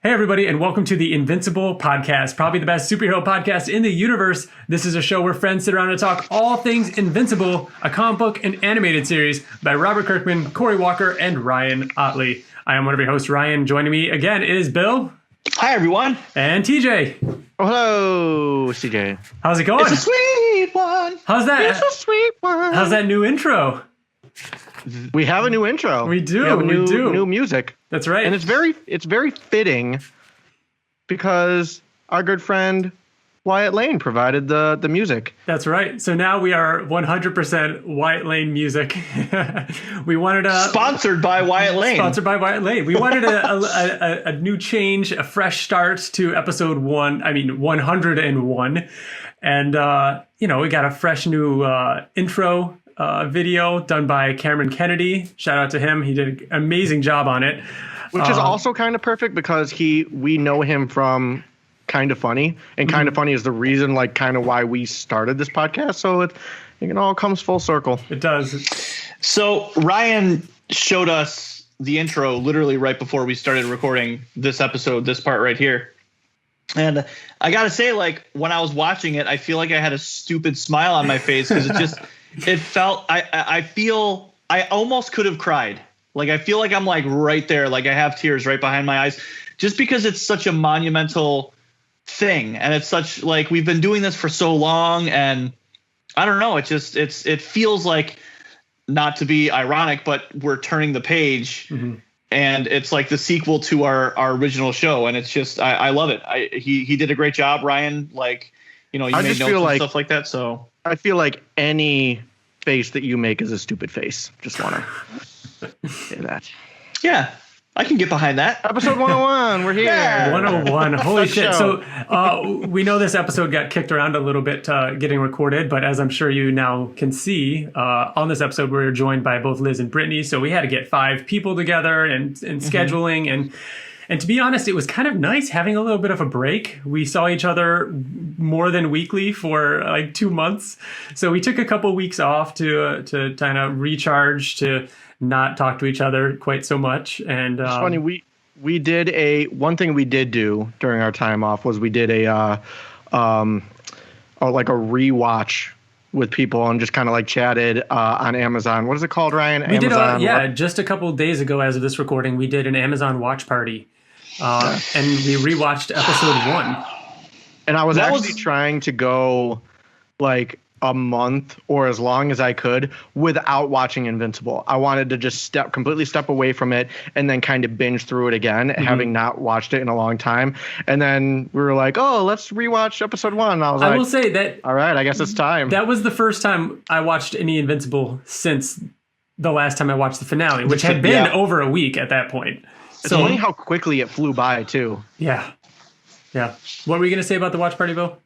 Hey, everybody, and welcome to the Invincible podcast, probably the best superhero podcast in the universe. This is a show where friends sit around and talk all things Invincible, a comic book and animated series by Robert Kirkman, Corey Walker, and Ryan Ottley. I am one of your hosts, Ryan. Joining me again is Bill. Hi, everyone. And TJ. Oh, hello, CJ. How's it going? It's a sweet one. How's that? It's a sweet one. How's that new intro? We have a new intro. We do. We have we do. New music. That's right. And it's very fitting because our good friend Wyatt Layne provided the music. That's right. So now we are 100% Wyatt Layne music. We wanted a sponsored by Wyatt Layne. Sponsored by Wyatt Layne. We wanted a new change, a fresh start to episode 101. And, we got a fresh new intro video done by Cameron Kennedy. Shout out to him. He did an amazing job on it. Which is also kind of perfect because we know him from Kind of Funny, and Kind of Funny is the reason, kind of why we started this podcast. So it all comes full circle. It does. So Ryan showed us the intro literally right before we started recording this episode, this part right here. And I got to say, when I was watching it, I feel like I had a stupid smile on my face because it felt, I almost could have cried. I feel like I'm right there. I have tears right behind my eyes just because it's such a monumental thing. And it's such we've been doing this for so long. And I don't know. It feels like, not to be ironic, but we're turning the page and it's like the sequel to our original show. And it's just, I love it. He did a great job, Ryan. You made notes and stuff like that. So I feel like any face that you make is a stupid face. Just want to say that. Yeah, I can get behind that. Episode 101, we're here. Yeah. 101, holy shit. So we know this episode got kicked around a little bit getting recorded, but as I'm sure you now can see, on this episode we were joined by both Liz and Brittany, so we had to get 5 people together and scheduling, and to be honest, it was kind of nice having a little bit of a break. We saw each other more than weekly for 2 months, so we took a couple weeks off to kind of recharge, to not talk to each other quite so much. And it's funny, we did one thing we did do during our time off was we did a rewatch with people and just kind of chatted on Amazon. What is it called, Ryan? We Amazon, did just a couple of days ago as of this recording, we did an Amazon watch party. And we rewatched episode 1. And I was trying to go a month or as long as I could without watching Invincible. I wanted to just completely step away from it and then kind of binge through it again, having not watched it in a long time. And then we were like, oh, let's rewatch episode 1. And I will say that, all right, I guess it's time. That was the first time I watched any Invincible since the last time I watched the finale, which had been over a week at that point. It's funny how quickly it flew by too. Yeah. Yeah. What were you going to say about the watch party, Bill?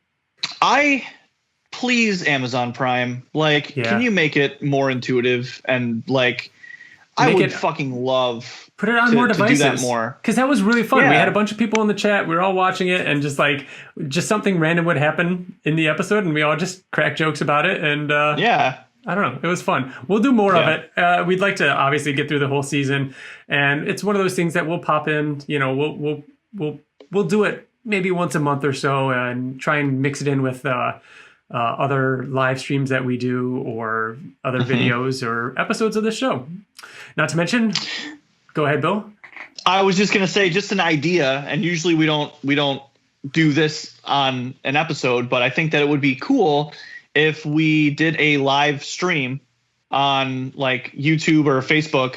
Please, Amazon Prime, can you make it more intuitive and I would fucking love put it on more devices. To do that more, because that was really fun. Yeah. We had a bunch of people in the chat. We were all watching it, and just something random would happen in the episode, and we all just crack jokes about it. And I don't know, it was fun. We'll do more of it. We'd like to obviously get through the whole season, and it's one of those things that we'll pop in. We'll do it maybe once a month or so, and try and mix it in with other live streams that we do, or other videos or episodes of the show. Not to mention, go ahead, Bill. I was just going to say, just an idea, and usually we don't do this on an episode, but I think that it would be cool if we did a live stream on YouTube or Facebook,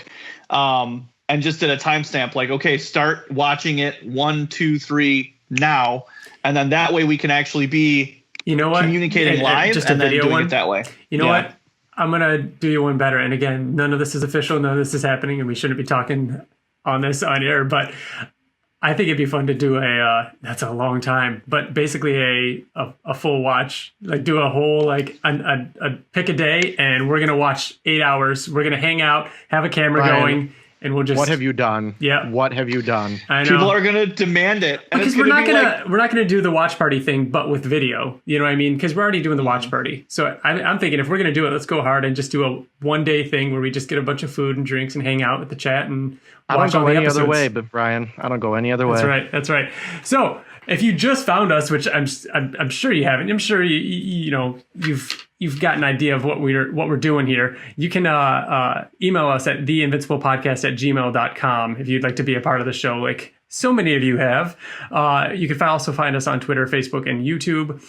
and just did a timestamp, okay, start watching it 1, 2, 3 now, and then that way we can actually be communicating live just and a video then doing one. It that way. You know what? I'm going to do you one better. And again, none of this is official. None of this is happening, and we shouldn't be talking on this on air. But I think it'd be fun to do that's a long time, but basically a full watch, do a whole, pick a day, and we're going to watch 8 hours. We're going to hang out, have a camera going, and we'll just. What have you done? Yeah. What have you done? I know. People are gonna demand it, and because we're not gonna do the watch party thing, but with video. You know what I mean? Because we're already doing the watch party. So I'm thinking if we're gonna do it, let's go hard and just do a 1 day thing where we just get a bunch of food and drinks and hang out with the chat and. I don't go any other way, but Brian, I don't go any other way. That's right. So if you just found us, which I'm sure you haven't, I'm sure you've got an idea of what we're doing here. You can email us at theinvinciblepodcast@gmail.com if you'd like to be a part of the show, like so many of you have. You can also find us on Twitter, Facebook, and YouTube.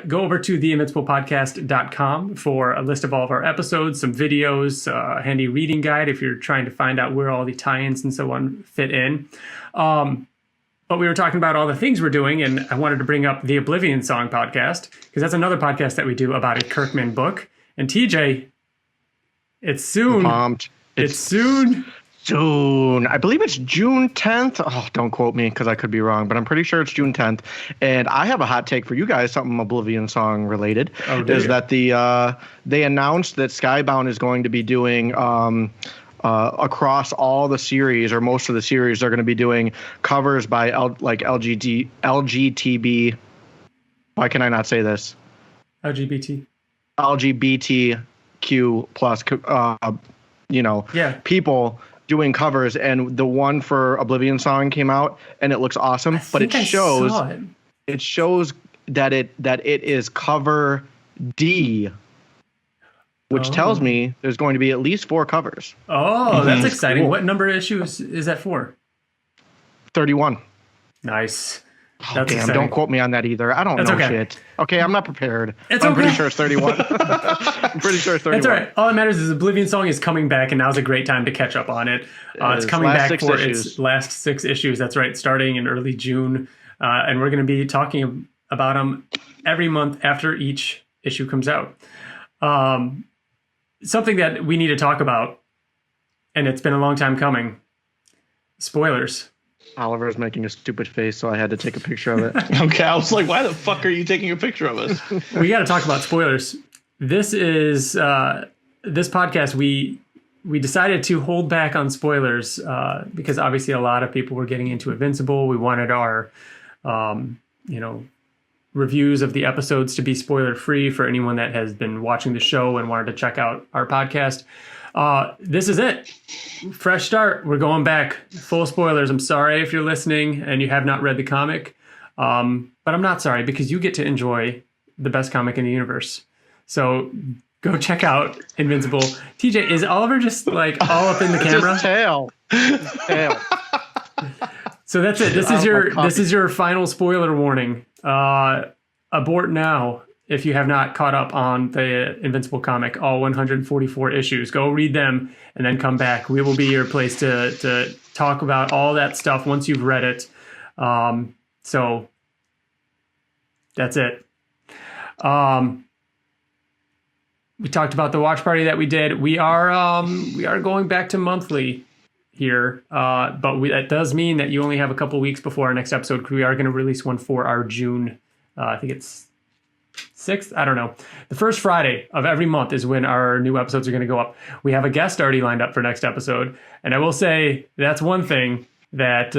Go over to theinvinciblepodcast.com for a list of all of our episodes, some videos, a handy reading guide if you're trying to find out where all the tie-ins and so on fit in. But we were talking about all the things we're doing, and I wanted to bring up the Oblivion Song podcast, because that's another podcast that we do about a Kirkman book. And TJ, it's soon. It's soon. Soon. I believe it's June 10th. Oh, don't quote me because I could be wrong, but I'm pretty sure it's June 10th. And I have a hot take for you guys, something Oblivion Song related, is that they announced that Skybound is going to be doing across all the series, or most of the series, they're going to be doing covers by LGTB. Why can I not say this? LGBTQ plus, people doing covers. And the one for Oblivion Song came out, and it looks awesome. But it shows that it is cover D. Which tells me there's going to be at least 4 covers. Oh, that's exciting. Cool. What number issue is that for? 31. Nice. That's exciting. Don't quote me on that either. I don't know shit. Okay, I'm not prepared. I'm pretty sure it's 31. I'm pretty sure it's 31. That's all right. All that matters is Oblivion Song is coming back, and now's a great time to catch up on it. It's coming back for its last 6 issues. That's right, starting in early June. And we're going to be talking about them every month after each issue comes out. Something that we need to talk about, and it's been a long time coming. Spoilers. Oliver's making a stupid face, so I had to take a picture of it. Okay, I was like, why the fuck are you taking a picture of us? We got to talk about spoilers. This is this podcast. We decided to hold back on spoilers because obviously a lot of people were getting into Invincible. We wanted our, reviews of the episodes to be spoiler free for anyone that has been watching the show and wanted to check out our podcast. This is it. Fresh start. We're going back. Full spoilers. I'm sorry if you're listening and you have not read the comic. But I'm not sorry because you get to enjoy the best comic in the universe. So go check out Invincible. TJ, is Oliver just like all up in the camera? Just tail. So that's it. This is your final spoiler warning. Abort now if you have not caught up on the Invincible comic, all 144 issues. Go read them and then come back. We will be your place to talk about all that stuff once you've read it. So that's it. We talked about the watch party that we did. We are going back to monthly here, but that does mean that you only have a couple weeks before our next episode, because we are going to release one for our June, I think it's 6th, I don't know. The first Friday of every month is when our new episodes are going to go up. We have a guest already lined up for next episode, and I will say that's one thing that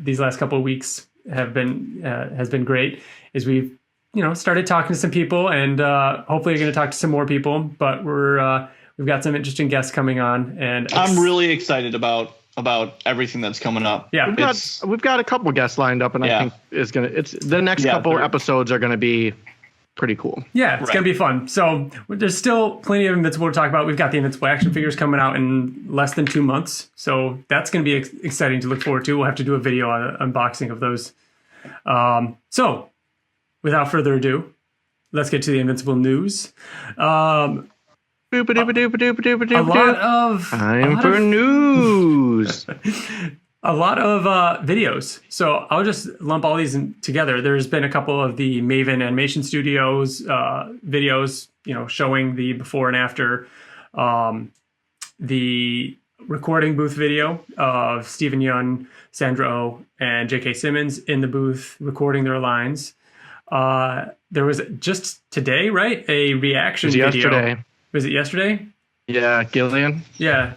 these last couple of weeks has been great, is we've started talking to some people, and hopefully you're going to talk to some more people, but we've got some interesting guests coming on, and I'm really excited about everything that's coming up. Yeah, we've got a couple guests lined up, and I think the next couple episodes are going to be pretty cool. Yeah, it's going to be fun. So there's still plenty of Invincible to talk about. We've got the Invincible action figures coming out in less than 2 months, so that's going to be exciting to look forward to. We'll have to do a video on unboxing of those. So without further ado, let's get to the Invincible news. Time for news. A lot of videos. So I'll just lump all these together. There's been a couple of the Maven Animation Studios videos, showing the before and after. The recording booth video of Stephen Yun, Sandra Oh, and J.K. Simmons in the booth recording their lines. There was just today, right? A reaction video. Yesterday. Was it yesterday? Yeah, Gillian. Yeah.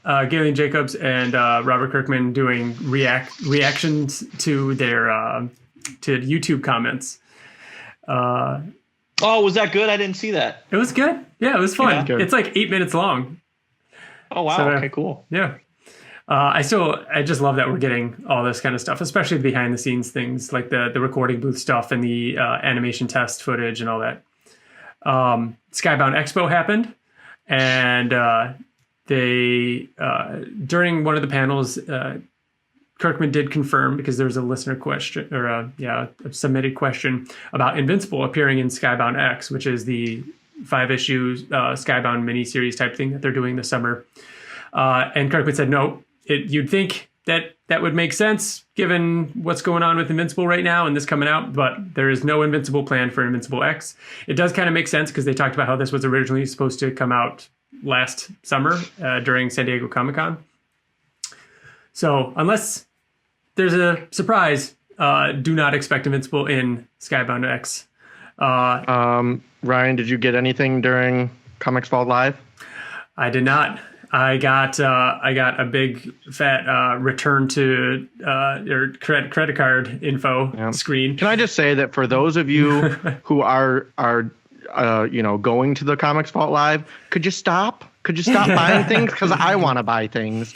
Galen Jacobs and Robert Kirkman doing reactions to their to YouTube comments. Was that good? I didn't see that. It was good. Yeah, it was fun. Yeah. It's like 8 minutes long. Oh wow! So, okay, cool. Yeah. I just love that we're getting all this kind of stuff, especially the behind the scenes things like the recording booth stuff and the animation test footage and all that. Skybound Expo happened, and they during one of the panels, Kirkman did confirm, because there was a listener question or a submitted question about Invincible appearing in Skybound X, which is the 5-issue Skybound miniseries type thing that they're doing this summer. And Kirkman said, no, you'd think that would make sense given what's going on with Invincible right now and this coming out, but there is no Invincible plan for Invincible X. It does kind of make sense because they talked about how this was originally supposed to come out last summer during San Diego Comic-Con. So unless there's a surprise, do not expect Invincible in Skybound X. Ryan, did you get anything during Comics Vault Live? I did not. I got a big fat return to your credit card info screen. Can I just say that for those of you who are going to the Comics Vault Live, could you stop? Could you stop buying things? Because I want to buy things,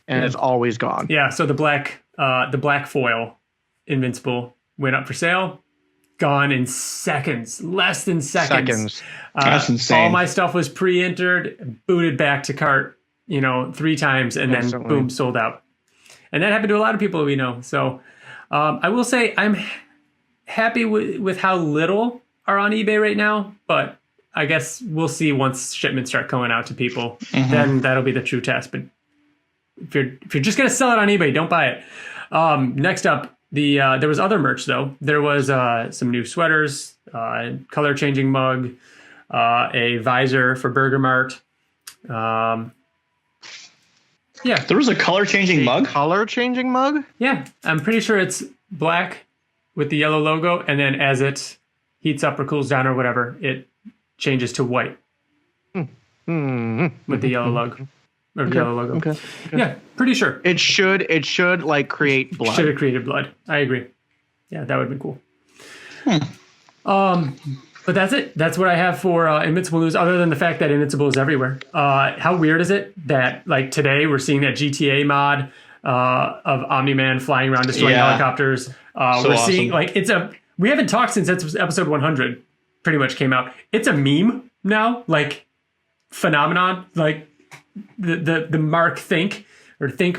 and it's always gone. Yeah. So the black foil Invincible went up for sale. Gone in seconds, less than seconds. That's insane. All my stuff was pre-entered, booted back to cart, 3 times, and then boom, sold out. And that happened to a lot of people we know. So I will say I'm happy with how little are on eBay right now, but I guess we'll see once shipments start going out to people. Mm-hmm. Then that'll be the true test. But if you're just gonna sell it on eBay, don't buy it. Next up. There was other merch though. There was some new sweaters, color changing mug, a visor for Burger Mart. There was a color changing mug. Color changing mug? Yeah, I'm pretty sure it's black with the yellow logo, and then as it heats up or cools down or whatever, it changes to white with the yellow logo. Or yellow logo. Okay. Yeah, pretty sure. It should like create blood. Should have created blood. I agree. Yeah, that would have been cool. But that's it. That's what I have for Invincible news, other than the fact that Invincible is everywhere. How weird is it that like today we're seeing that GTA mod of Omni-Man flying around destroying helicopters. We're seeing like we haven't talked since episode 100 pretty much came out. It's a meme now, like phenomenon, like the Mark Think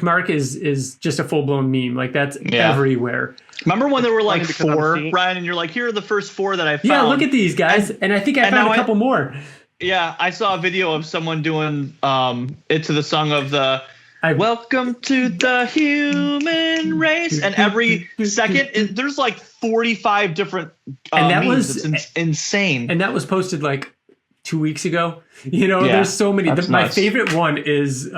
Mark is just a full-blown meme. Like that's everywhere. Remember when there were like 4, Ryan, and you're like, here are the first 4 that I found. Yeah, look at these guys. And I think I found a couple more. Yeah, I saw a video of someone doing it to the song of Welcome to the Human Race. And every second, there's like 45 different memes. It's insane. And that was posted like 2 weeks ago. There's so many. My favorite one is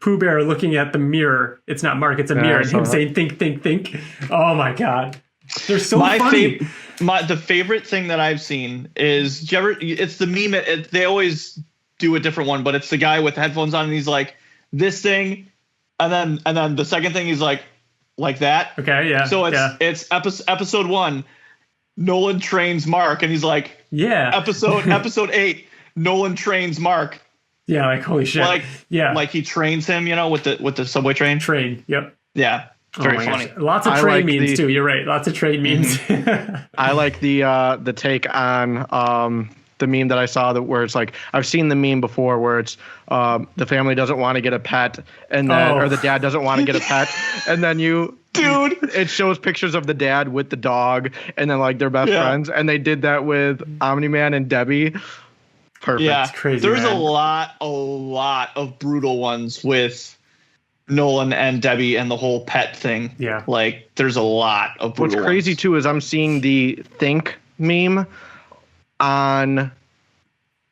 Pooh Bear looking at the mirror. It's not Mark, it's a mirror. And him saying, think, think, think. Oh, my God. They're so funny. The favorite thing that I've seen is, it's the meme. They always do a different one, but it's the guy with headphones on, and he's like, this thing. And then the second thing, he's like that. Okay, yeah. So it's episode 1. Nolan trains Mark, and he's like, episode 8, Nolan trains Mark. Yeah, like holy shit. Like he trains him, with the subway train. Yep. Yeah. Very funny. Gosh. Lots of train memes too. You're right. Lots of train memes. I like the take on the meme that I saw where it's like, I've seen the meme before where it's the family doesn't want to get a pet and then or the dad doesn't want to get a pet and then it shows pictures of the dad with the dog and then like their best friends, and they did that with Omni-Man and Debbie. Perfect. Yeah, it's crazy. There's a lot of brutal ones with Nolan and Debbie and the whole pet thing. Yeah, like there's a lot of brutal What's crazy ones. too is I'm seeing the Think meme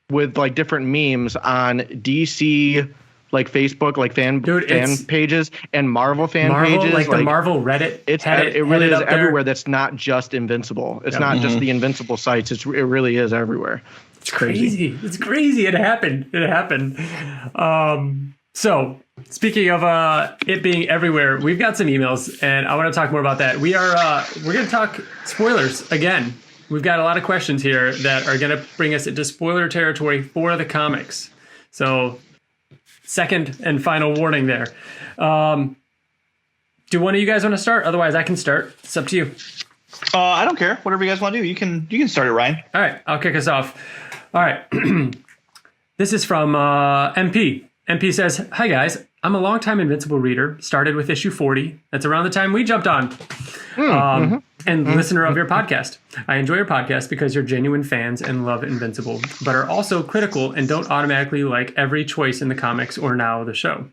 with like different memes on DC like Facebook, like fan pages and Marvel pages, like the Marvel Reddit. It really is everywhere. That's not just Invincible. It's not just the Invincible sites. It really is everywhere. It's crazy. It's crazy. It happened. So, speaking of it being everywhere, we've got some emails, and I want to talk more about that. We're going to talk spoilers again. We've got a lot of questions here that are going to bring us into spoiler territory for the comics. So, second and final warning there. Do one of you guys want to start? Otherwise, I can start. It's up to you. I don't care. Whatever you guys want to do. You can start it, Ryan. All right, I'll kick us off. All right. This is from MP. MP says, "Hi guys, I'm a longtime Invincible reader. Started with issue 40. That's around the time we jumped on. And listener of your podcast. I enjoy your podcast because you're genuine fans and love Invincible, but are also critical and don't automatically like every choice in the comics or now the show."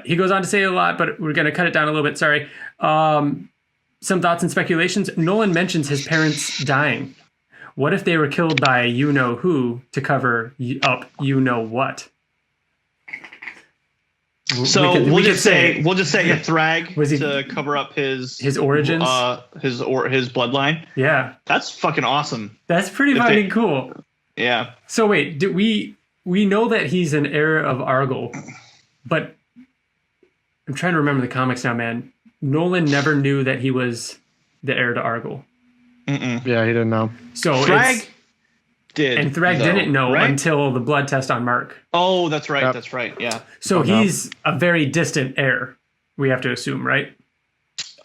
He goes on to say a lot, but we're going to cut it down a little bit. Sorry. Some thoughts and speculations. Nolan mentions his parents dying. What if they were killed by you-know-who to cover up you-know-what? So we'll just say a Thrag to cover up his origins, his bloodline. Yeah, that's fucking awesome. That's pretty fucking cool. Yeah. So wait, we know that he's an heir of Argyll, but I'm trying to remember the comics now, man. Nolan never knew that he was the heir to Argyll. Yeah, he didn't know. So Thrag did, and Thrag didn't know until the blood test on Mark. Oh, that's right. Yep. That's right. Yeah. So he's a very distant heir, we have to assume, right?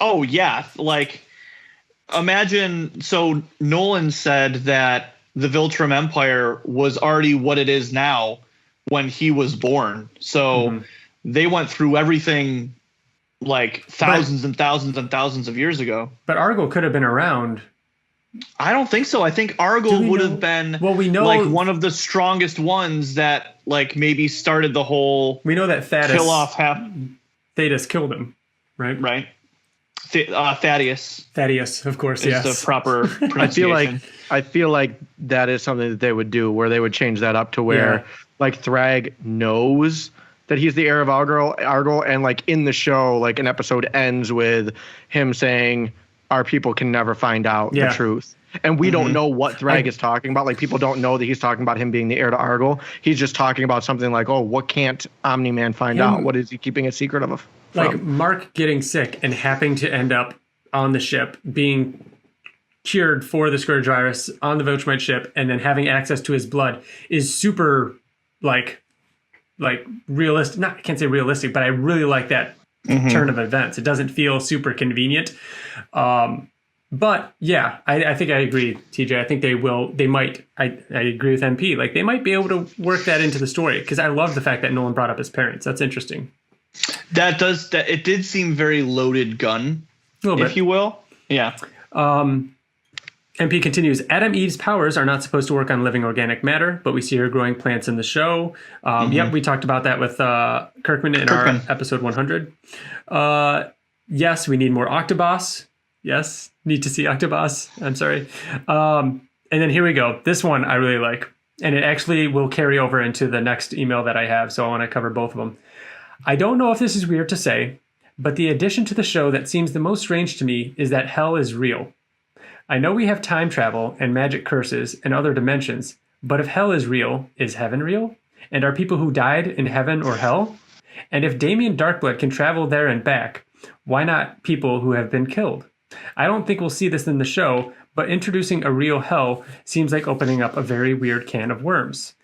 Oh, yeah. Like, imagine. So Nolan said that the Viltrum Empire was already what it is now when he was born. So they went through everything like thousands and thousands and thousands of years ago. But Argyll could have been around. I don't think so. I think Argyll would have been like one of the strongest ones that like maybe started the whole. We know that kill off Thaddeus killed him, right? Right. Thaddeus. Thaddeus, of course. Is the proper pronunciation. I feel like that is something that they would do, where they would change that up to where like Thrag knows that he's the heir of Argyll, and like in the show, like an episode ends with him saying, "Our people can never find out the truth." And we don't know what Thrag is talking about. Like, people don't know that he's talking about him being the heir to Argyll. He's just talking about something like, oh, what can't Omni-Man find out? What is he keeping a secret of? Like Mark getting sick and having to end up on the ship, being cured for the scourge virus on the Viltrumite ship, and then having access to his blood is super, like realistic. I can't say realistic, but I really like that turn of events. It doesn't feel super convenient. But yeah, I think I agree, TJ. I think they might. I agree with MP. Like, they might be able to work that into the story, because I love the fact that Nolan brought up his parents. That's interesting. It did seem very loaded gun, if you will. Yeah. MP continues, Adam Eve's powers are not supposed to work on living organic matter, but we see her growing plants in the show. Yep, we talked about that with Kirkman in our episode 100. Yes, we need more Octoboss. Yes, need to see Octoboss. I'm sorry. And then here we go. This one I really like, and it actually will carry over into the next email that I have, so I want to cover both of them. I don't know if this is weird to say, but the addition to the show that seems the most strange to me is that hell is real. I know we have time travel and magic curses and other dimensions, but if hell is real, is heaven real? And are people who died in heaven or hell? And if Damien Darkblood can travel there and back, why not people who have been killed? I don't think we'll see this in the show, but introducing a real hell seems like opening up a very weird can of worms.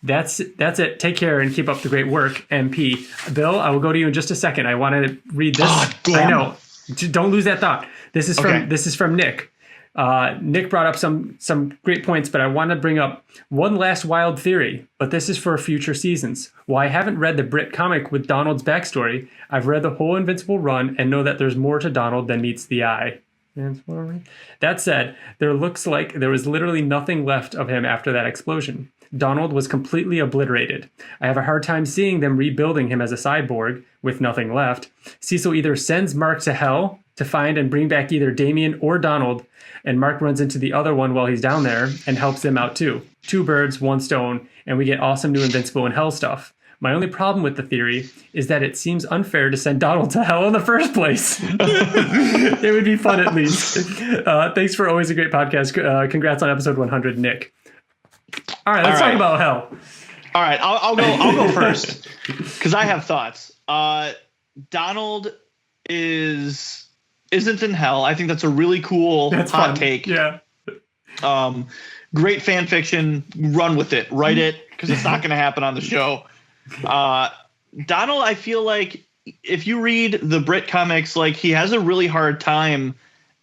That's it. Take care and keep up the great work, MP. Bill, I will go to you in just a second. I want to read this. Oh, damn. I know. Don't lose that thought. This is from Nick. Nick brought up some great points, but I want to bring up one last wild theory, but this is for future seasons. While I haven't read the Brit comic with Donald's backstory, I've read the whole Invincible run and know that there's more to Donald than meets the eye. That said, there looks like there was literally nothing left of him after that explosion. Donald was completely obliterated. I have a hard time seeing them rebuilding him as a cyborg with nothing left. Cecil either sends Mark to hell to find and bring back either Damien or Donald, and Mark runs into the other one while he's down there and helps them out too. 2 birds, 1 stone, and we get awesome new Invincible and Hell stuff. My only problem with the theory is that it seems unfair to send Donald to hell in the first place. It would be fun at least. Thanks for always a great podcast. Congrats on episode 100, Nick. All right, let's talk about hell. All right, I'll go first because I have thoughts. Donald isn't in hell. I think that's a really cool hot take. Yeah. Great fan fiction. Run with it. Write it because it's not going to happen on the show. Donald, I feel like if you read the Brit comics, like he has a really hard time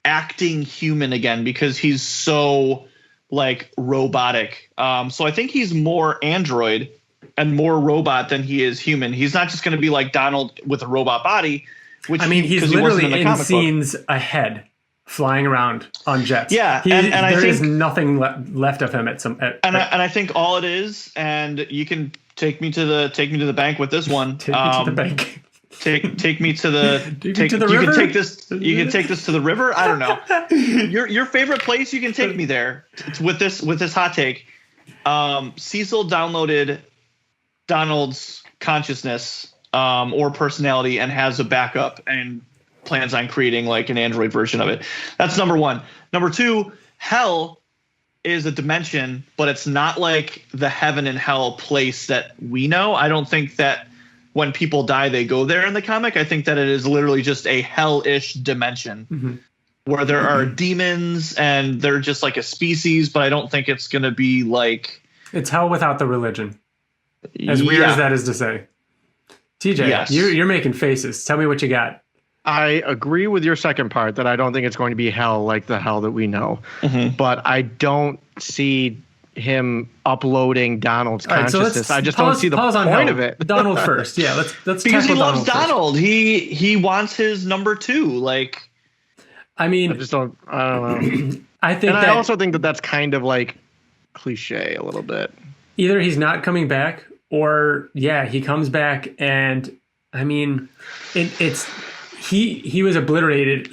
acting human again because he's so like robotic. So I think he's more android and more robot than he is human. He's not just going to be like Donald with a robot body. Which he's literally in scenes ahead, flying around on jets. Yeah, and I think there's nothing left of him and I think all it is, and you can take me to the bank with this one. Take me to the bank. Take me to the river. You can take this to the river. I don't know. Your favorite place. You can take me there. It's with this hot take. Cecil downloaded Donald's consciousness or personality and has a backup and plans on creating like an android version of it. That's number one. Number two, hell is a dimension, but it's not like the heaven and hell place that we know. I don't think that when people die, they go there in the comic. I think that it is literally just a hell-ish dimension where there are demons and they're just like a species, but I don't think it's going to be like... It's hell without the religion. As weird as that is to say. TJ, yes. You're making faces. Tell me what you got. I agree with your second part that I don't think it's going to be hell like the hell that we know. But I don't see him uploading Donald's consciousness. I just don't see the point of it. Donald first. Yeah, let's because he loves Donald. He wants his number two. Like, I don't know. I also think that that's kind of like cliche a little bit. Either he's not coming back or he comes back and he was obliterated.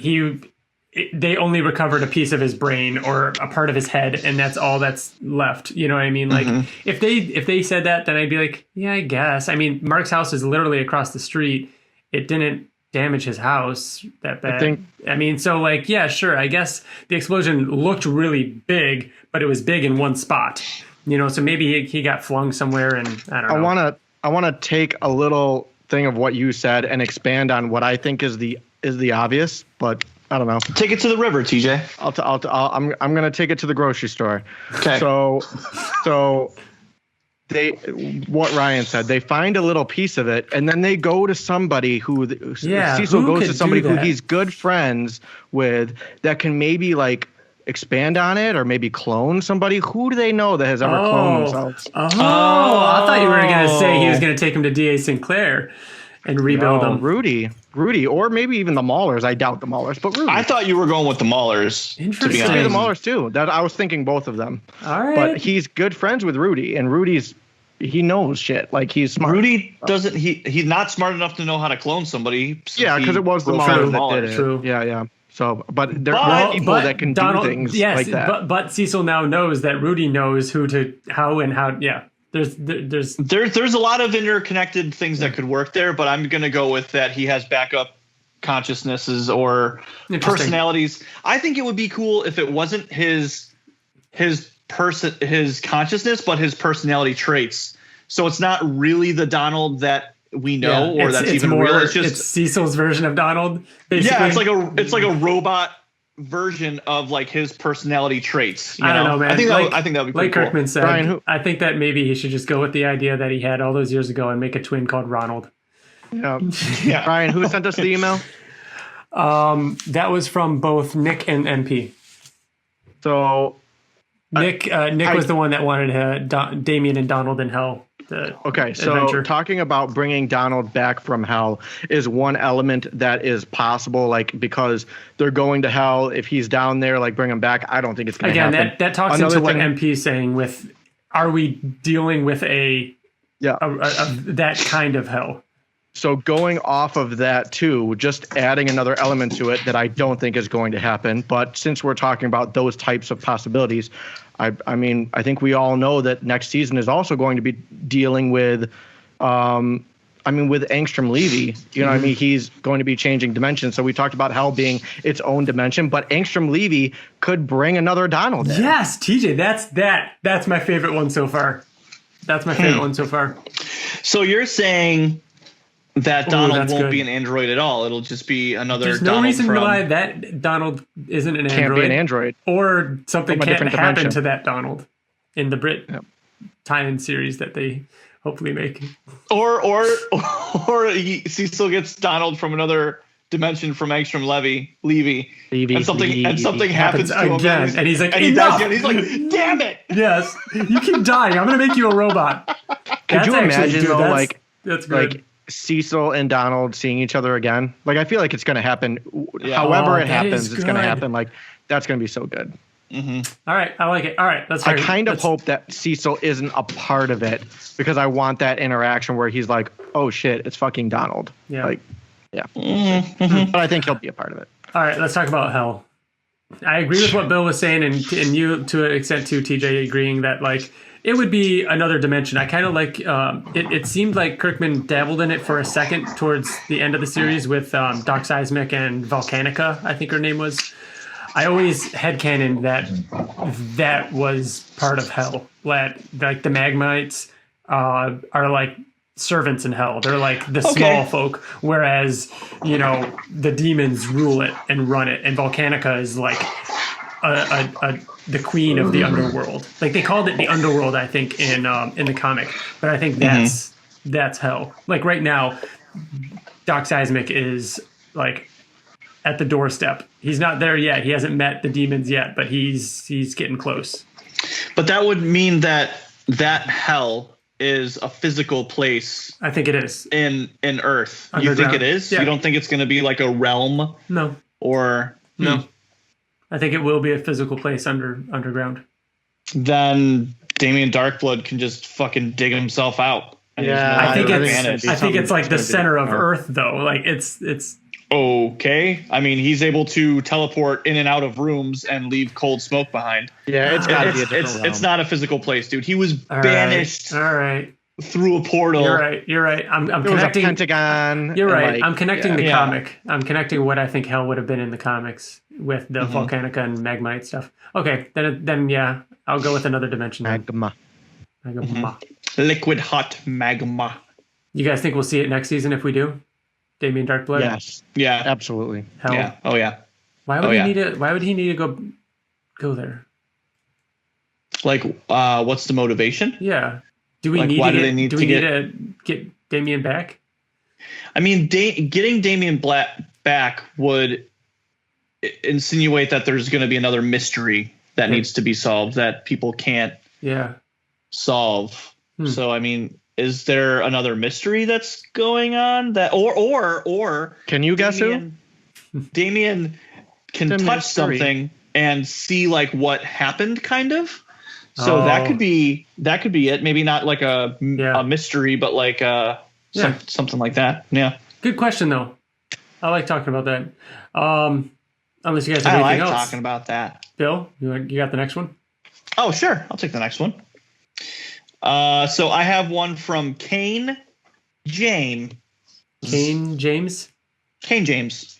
They only recovered a piece of his brain or a part of his head, and that's all that's left. You know what I mean? Like if they said that, then I'd be like, yeah, I guess. Mark's house is literally across the street. It didn't damage his house that bad. So like, yeah, sure. I guess the explosion looked really big, but it was big in one spot. So maybe he got flung somewhere, and I don't know. I want to take a little thing of what you said and expand on what I think is the obvious, but I don't know. Take it to the river, TJ. I'm gonna take it to the grocery store. Okay. So what Ryan said, they find a little piece of it, and then they go to somebody Cecil goes to somebody who he's good friends with that can maybe like expand on it or maybe clone somebody. Who do they know that has ever cloned themselves? I thought you were going to say he was going to take him to D.A. Sinclair and rebuild him. Rudy, or maybe even the Maulers. I doubt the Maulers, but Rudy. I thought you were going with the Maulers. Interesting. To be honest. The Maulers too. That I was thinking both of them. All right. But he's good friends with Rudy, and he knows shit. Like he's smart. Rudy doesn't. He's not smart enough to know how to clone somebody. Yeah, because it was the Maulers that did it. True. Yeah. So, but there are people that can do things like that. But Cecil now knows that Rudy knows how. Yeah, there's a lot of interconnected things that could work there. But I'm going to go with that. He has backup consciousnesses or personalities. I think it would be cool if it wasn't his consciousness, but his personality traits. So it's not really the Donald that we know, or that's even more real. It's Cecil's version of Donald. Basically. Yeah, it's like a robot version of like his personality traits. I don't know, man. I think that would be like cool. Kirkman said. Brian, I think that maybe he should just go with the idea that he had all those years ago and make a twin called Ronald. Yeah. Brian, who sent us the email? That was from both Nick and MP. So Nick was the one that wanted Damien and Donald in hell. Okay, so adventure. Talking about bringing Donald back from hell is one element that is possible, like because they're going to hell. If he's down there, like bring him back. I don't think it's going to happen. Again, that talks into what MP is saying. With are we dealing with a that kind of hell? So going off of that too, just adding another element to it that I don't think is going to happen. But since we're talking about those types of possibilities, I think we all know that next season is also going to be dealing with, with Angstrom Levy. He's going to be changing dimensions. So we talked about hell being its own dimension, but Angstrom Levy could bring another Donald in. Yes, TJ, that's my favorite one so far. That's my favorite one so far. So you're saying that Donald won't be an android at all. It'll just be another There's Donald. No reason why that Donald isn't an android. Can't be an android. Or something can't happen to that Donald in the Brit tie-in series that they hopefully make. Or Cecil gets Donald from another dimension from Angstrom Levy, and something happens to him again, and he's like, and he does, and he's like, damn it! Yes, you keep dying. I'm gonna make you a robot. Could you imagine though, that's good. Like Cecil and Donald seeing each other again? Like I feel like it's gonna happen. However it happens, it's gonna happen. Like that's gonna be so good. Mm-hmm. All right, I like it. All right, I kind of hope that Cecil isn't a part of it because I want that interaction where he's like, "Oh shit, it's fucking Donald." Yeah. Like, yeah. Mm-hmm. But I think he'll be a part of it. All right, let's talk about hell. I agree with what Bill was saying, and you to an extent too, TJ, agreeing that like it would be another dimension. I kind of like it seemed like Kirkman dabbled in it for a second towards the end of the series with Doc Seismic and Volcanica, I think her name was. I always headcanoned that was part of hell. Like the Magmites are like servants in hell. They're like the small folk, whereas the demons rule it and run it, and Volcanica is like the queen of the underworld. Like they called it the underworld, I think, in the comic, but I think that's hell. Like right now, Doc Seismic is like at the doorstep. He's not there yet. He hasn't met the demons yet, but he's getting close. But that would mean that hell is a physical place. I think it is in Earth. Underground. You think it is? Yeah. You don't think it's going to be like a realm? No. Or no. I think it will be a physical place underground. Then Damien Darkblood can just fucking dig himself out. Yeah, I think it's like the center of Earth though. Like it's okay. I mean, he's able to teleport in and out of rooms and leave cold smoke behind. Yeah, it's got to be a different realm. It's not a physical place, dude. He was banished. All right. Through a portal. You're right. I'm connecting. Was a Pentagon. You're right. I'm connecting the comic. I'm connecting what I think hell would have been in the comics with the Volcanica and Magmite stuff. Okay, then yeah, I'll go with another dimension. Magma. Liquid hot magma. You guys think we'll see it next season if we do? Damien Darkblood? Yes. Yeah. Absolutely. Hell. Yeah. Oh yeah. Why would he need to go there? Like, what's the motivation? Yeah. Do we need to get Damien back? I mean, getting Damien back would insinuate that there's going to be another mystery that needs to be solved that people can't solve. So, I mean, is there another mystery that's going on that, or can you guess who? Damien can touch something and see like what happened, kind of. So that could be it. Maybe not like a mystery, but like something like that. Yeah. Good question though. I like talking about that. Unless you guys have anything else. I like talking about that. Bill, you got the next one? Oh, sure. I'll take the next one. So I have one from Kane James. Kane James? Kane James.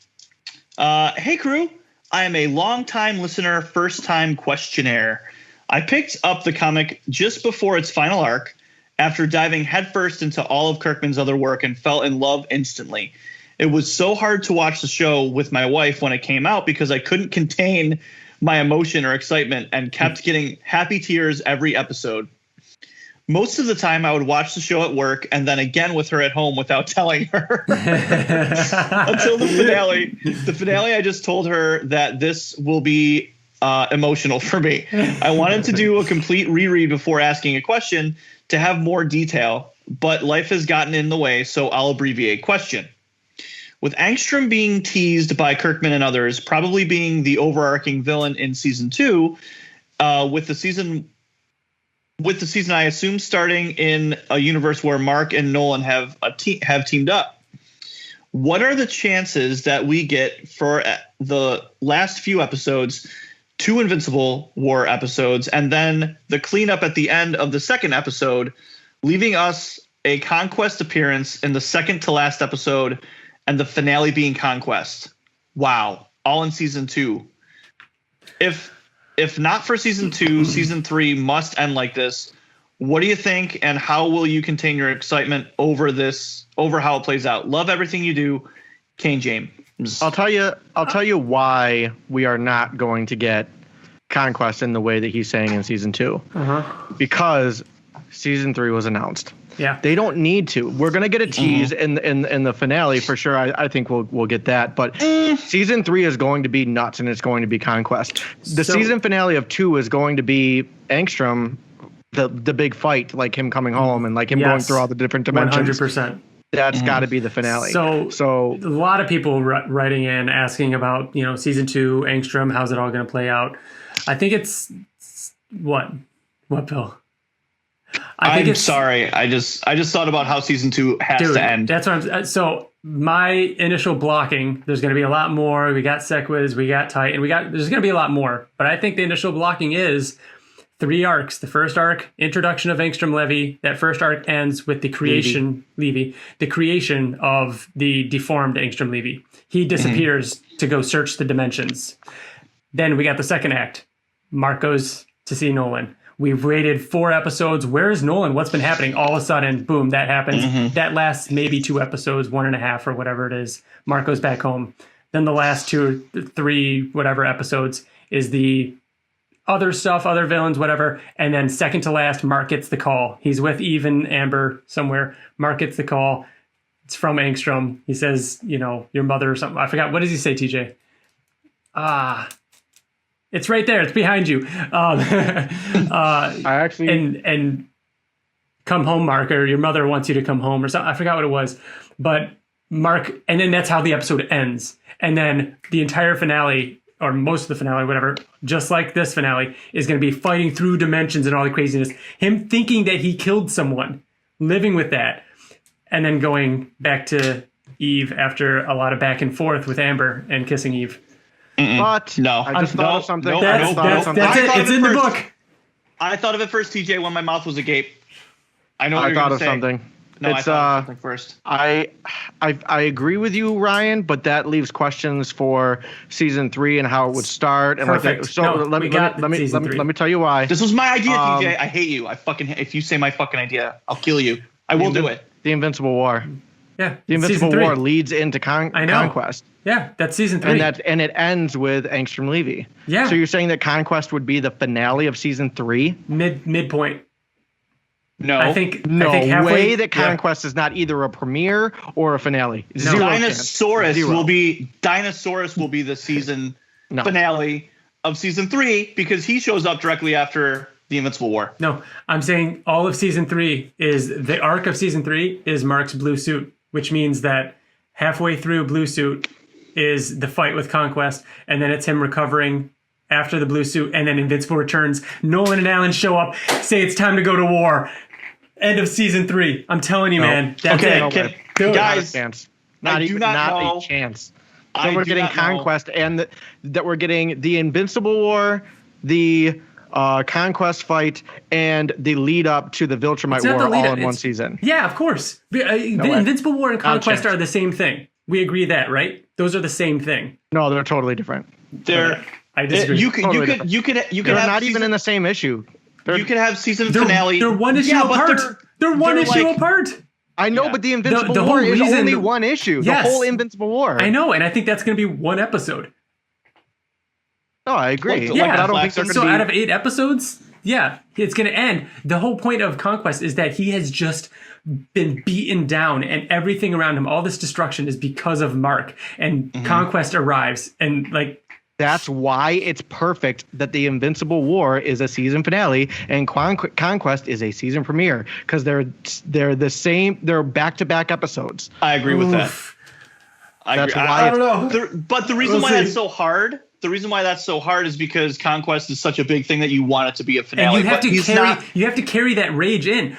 Hey, crew. I am a long-time listener, first-time questionnaire. I picked up the comic just before its final arc after diving headfirst into all of Kirkman's other work and fell in love instantly. It was so hard to watch the show with my wife when it came out because I couldn't contain my emotion or excitement and kept getting happy tears every episode. Most of the time I would watch the show at work and then again with her at home without telling her. Until the finale. The finale, I just told her that this will be emotional for me. I wanted to do a complete reread before asking a question to have more detail, but life has gotten in the way, so I'll abbreviate. Question. With Angstrom being teased by Kirkman and others, probably being the overarching villain in season 2, with the season I assume starting in a universe where Mark and Nolan have teamed up. What are the chances that we get for the last few episodes 2 Invincible War episodes, and then the cleanup at the end of the second episode, leaving us a Conquest appearance in the second to last episode, and the finale being Conquest? Wow. All in season 2. If not for season 2, season 3 must end like this. What do you think, and how will you contain your excitement over how it plays out? Love everything you do, Kane James. I'll tell you why we are not going to get Conquest in the way that he's saying in season 2. Because season 3 was announced. Yeah, they don't need to. We're gonna get a tease in the finale for sure. I think we'll get that. But season 3 is going to be nuts, and it's going to be Conquest. The season finale of 2 is going to be Angstrom, the big fight, like him coming home and like him going through all the different dimensions. 100%. That's got to be the finale. So a lot of people writing in asking about season 2 Angstrom. How's it all going to play out? I think it's what Bill. I'm sorry. I just thought about how season 2 has to end. That's what I'm. So my initial blocking, there's going to be a lot more. We got Sequiz, we got Titan, there's going to be a lot more. But I think the initial blocking is 3 arcs. The first arc, introduction of Angstrom Levy. That first arc ends with the creation the creation of the deformed Angstrom Levy. He disappears to go search the dimensions. Then we got the second act. Mark goes to see Nolan. We've waited 4 episodes. Where is Nolan? What's been happening? All of a sudden, boom, that happens. That lasts maybe 2 episodes, 1.5 or whatever it is. Mark goes back home. Then the last 2 or 3 whatever episodes is the other stuff, other villains, whatever. And then second to last, Mark gets the call. He's with Eve and Amber somewhere. Mark gets the call. It's from Angstrom. He says, your mother or something. I forgot. What does he say, TJ? It's right there. It's behind you. I actually and come home, Mark, or your mother wants you to come home or something. I forgot what it was, but Mark, and then that's how the episode ends. And then the entire finale, or most of the finale, whatever, just like this finale, is going to be fighting through dimensions and all the craziness. Him thinking that he killed someone, living with that, and then going back to Eve after a lot of back and forth with Amber and kissing Eve. But no, I just thought of something. That's it. It's in the book. I thought of it first, TJ, when my mouth was agape. I know. I thought of something. No, I thought of something first. I agree with you, Ryan, but that leaves questions for season 3 and how it would start and Perfect. like that. So let me tell you why. This was my idea, TJ. I hate you. If you say my fucking idea, I'll kill you. I will do it. The Invincible War. Yeah, the Invincible War leads into Conquest. Yeah, that's season 3. And it ends with Angstrom Levy. Yeah. So you're saying that Conquest would be the finale of season 3? Midpoint. No. I think way that Conquest is not either a premiere or a finale. No. Dinosaurus will be the season finale of season 3 because he shows up directly after the Invincible War. No, I'm saying all of season 3 is the arc of season 3 is Mark's blue suit, which means that halfway through blue suit is the fight with Conquest, and then it's him recovering after the blue suit, and then Invincible returns. Nolan and Alan show up, say it's time to go to war. End of season 3. I'm telling you, man. That's it. Guys, not a chance. So we're getting Conquest and that we're getting the Invincible War, the Conquest fight, and the lead up to the Viltrumite War all in one season. Yeah, of course. The Invincible War and Conquest are the same thing. We agree that, right? Those are the same thing. No, they're totally different. I disagree. You could they're not even in the same issue. You could have season finale. They're one issue apart. They're one issue apart. I know, but the Invincible War is only one issue. Yes, the whole Invincible War. I know, and I think that's going to be one episode. No, I agree. I don't think they're so out of 8 episodes, it's going to end. The whole point of Conquest is that he has just been beaten down, and everything around him, all this destruction, is because of Mark. And Conquest arrives, and that's why it's perfect that the Invincible War is a season finale and Conquest is a season premiere, because they're the same. They're back-to-back episodes. I agree with that. I don't know. But the reason why that's so hard. The reason why that's so hard is because Conquest is such a big thing that you want it to be a finale. And you have to carry that rage in.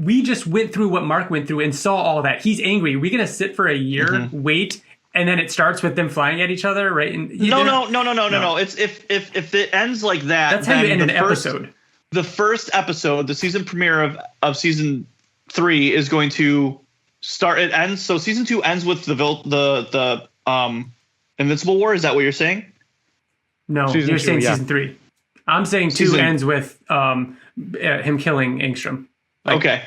We just went through what Mark went through and saw all that. He's angry. We're gonna sit for a year, wait, and then it starts with them flying at each other, right? And no. It's if it ends like that. That's how you end an episode. The first episode, the season premiere of season 3 is going to start. It ends. So season 2 ends with the Invincible War. Is that what you're saying? No, you're saying season 3. I'm saying 2 ends with him killing Angstrom. Okay.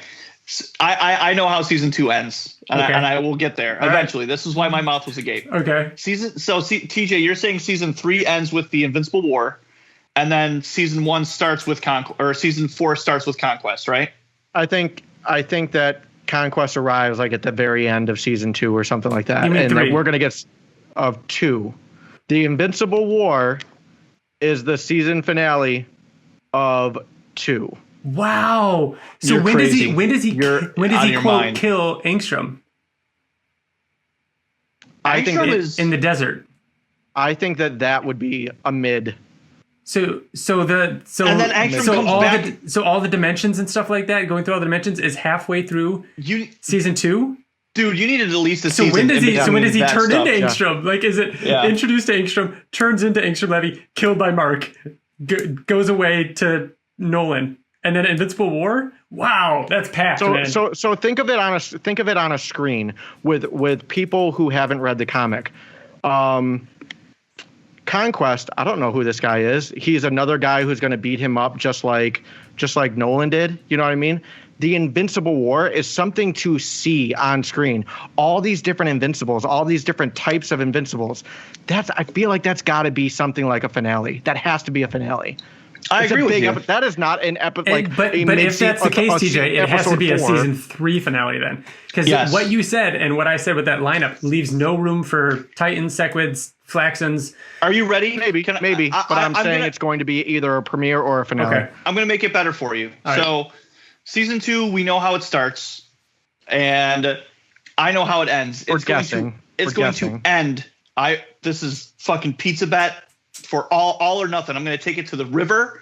I know how season 2 ends, and, okay. I will get there eventually. Right. This is why my mouth was agape. Okay. TJ, you're saying season 3 ends with the Invincible War, and then season 1 starts with season 4 starts with Conquest, right? I think that Conquest arrives like at the very end of season 2 or something like that, and that we're gonna get of 2. The Invincible War is the season finale of 2. Wow. So when does he quote kill Angstrom? I think is in the desert. I think that would be a mid. So all the dimensions and stuff like that, going through all the dimensions, is halfway through season 2. Dude, you needed at least a season. When does he turn into Angstrom? Yeah. Like, is it introduced to Angstrom, turns into Angstrom Levy, killed by Mark, goes away to Nolan, and then Invincible War? Wow, that's packed, man. So think of it on a screen with people who haven't read the comic. Conquest, I don't know who this guy is. He's another guy who's going to beat him up just like Nolan did. You know what I mean? The Invincible War is something to see on screen. All these different Invincibles, all these different types of Invincibles. I feel like that's got to be something like a finale. That has to be a finale. I agree with you. That is not an episode. But if that's the case, TJ, it has to be a season 3 finale then. Because what you said and what I said with that lineup leaves no room for Titans, Sequids, Flaxons. Are you ready? Maybe. But I'm saying it's going to be either a premiere or a finale. Okay. I'm going to make it better for you. All right. Season 2, we know how it starts, and I know how it ends. It's going to end. This is fucking pizza bet for all or nothing. I'm going to take it to the river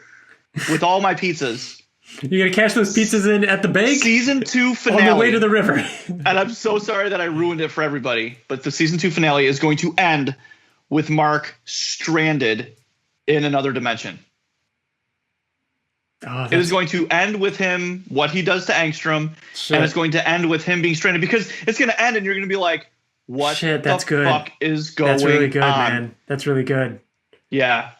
with all my pizzas. You're going to cash those pizzas in at the bank? Season 2 finale. On the way to the river. And I'm so sorry that I ruined it for everybody, but the season 2 finale is going to end with Mark stranded in another dimension. It is going to end with him, what he does to Angstrom, and it's going to end with him being stranded, because it's going to end and you're going to be like, what the fuck is going on? That's really good, man. That's really good. Yeah.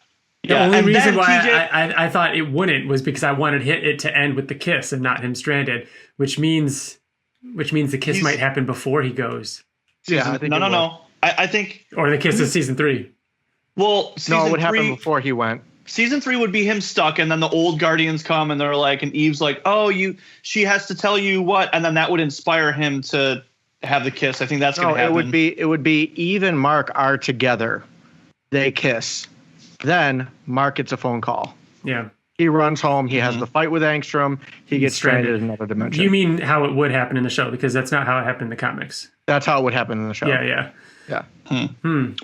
The only reason why I thought it wouldn't was because I wanted it to end with the kiss and not him stranded, which means the kiss might happen before he goes. Yeah, I think no. I think, or the kiss is season 3. Well, it would happen before he went. Season 3 would be him stuck, and then the old Guardians come, and they're like, and Eve's like, "Oh, she has to tell you what," and then that would inspire him to have the kiss. I think that's going to happen. It would be Eve and Mark are together, they kiss, then Mark gets a phone call. Yeah, he runs home. He has the fight with Angstrom. He gets stranded in another dimension. You mean how it would happen in the show? Because that's not how it happened in the comics. That's how it would happen in the show. Yeah.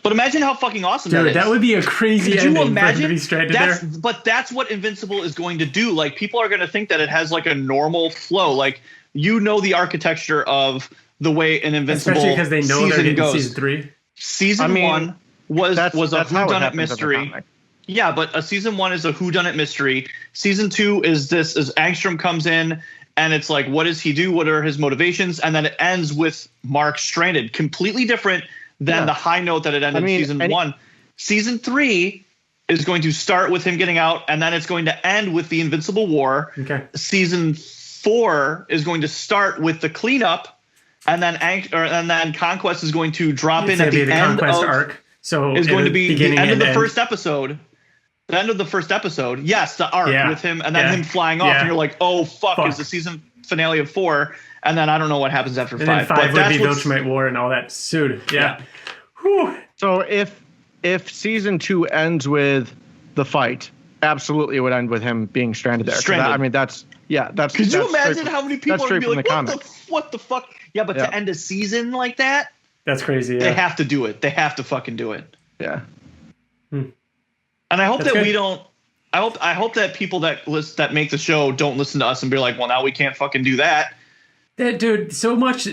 But imagine how fucking awesome that is. That would be a crazy ending. Could you imagine? For him to be stranded there? But that's what Invincible is going to do. Like, people are going to think that it has like a normal flow. Like, the architecture of the way an Invincible especially because they know they're getting goes. Season 3. Season 1 was a whodunit mystery. Yeah, but a season 1 is a whodunit mystery. Season 2 is this as Angstrom comes in, and it's like, what does he do? What are his motivations? And then it ends with Mark stranded. Completely different than the high note that it ended season 1. Season 3 is going to start with him getting out, and then it's going to end with the Invincible War. Okay. Season 4 is going to start with the cleanup, and then Conquest is going to drop in at the end of arc. So it's going to be the end of the first episode. The end of the first episode, yes, the arc with him, and then him flying off, and you're like, oh fuck, is the season finale of 4, and then I don't know what happens after 5. And then 5 would be Viltrumite War and all that. Sued. Yeah. So if season 2 ends with the fight, absolutely it would end with him being stranded there. That's. Could you imagine how many people are going to be like, what the fuck? Yeah, but to end a season like that, that's crazy. Yeah. They have to do it. They have to fucking do it. Yeah. And I hope we don't. I hope that people that make the show don't listen to us and be like, well, now we can't fucking do that. Dude, so much,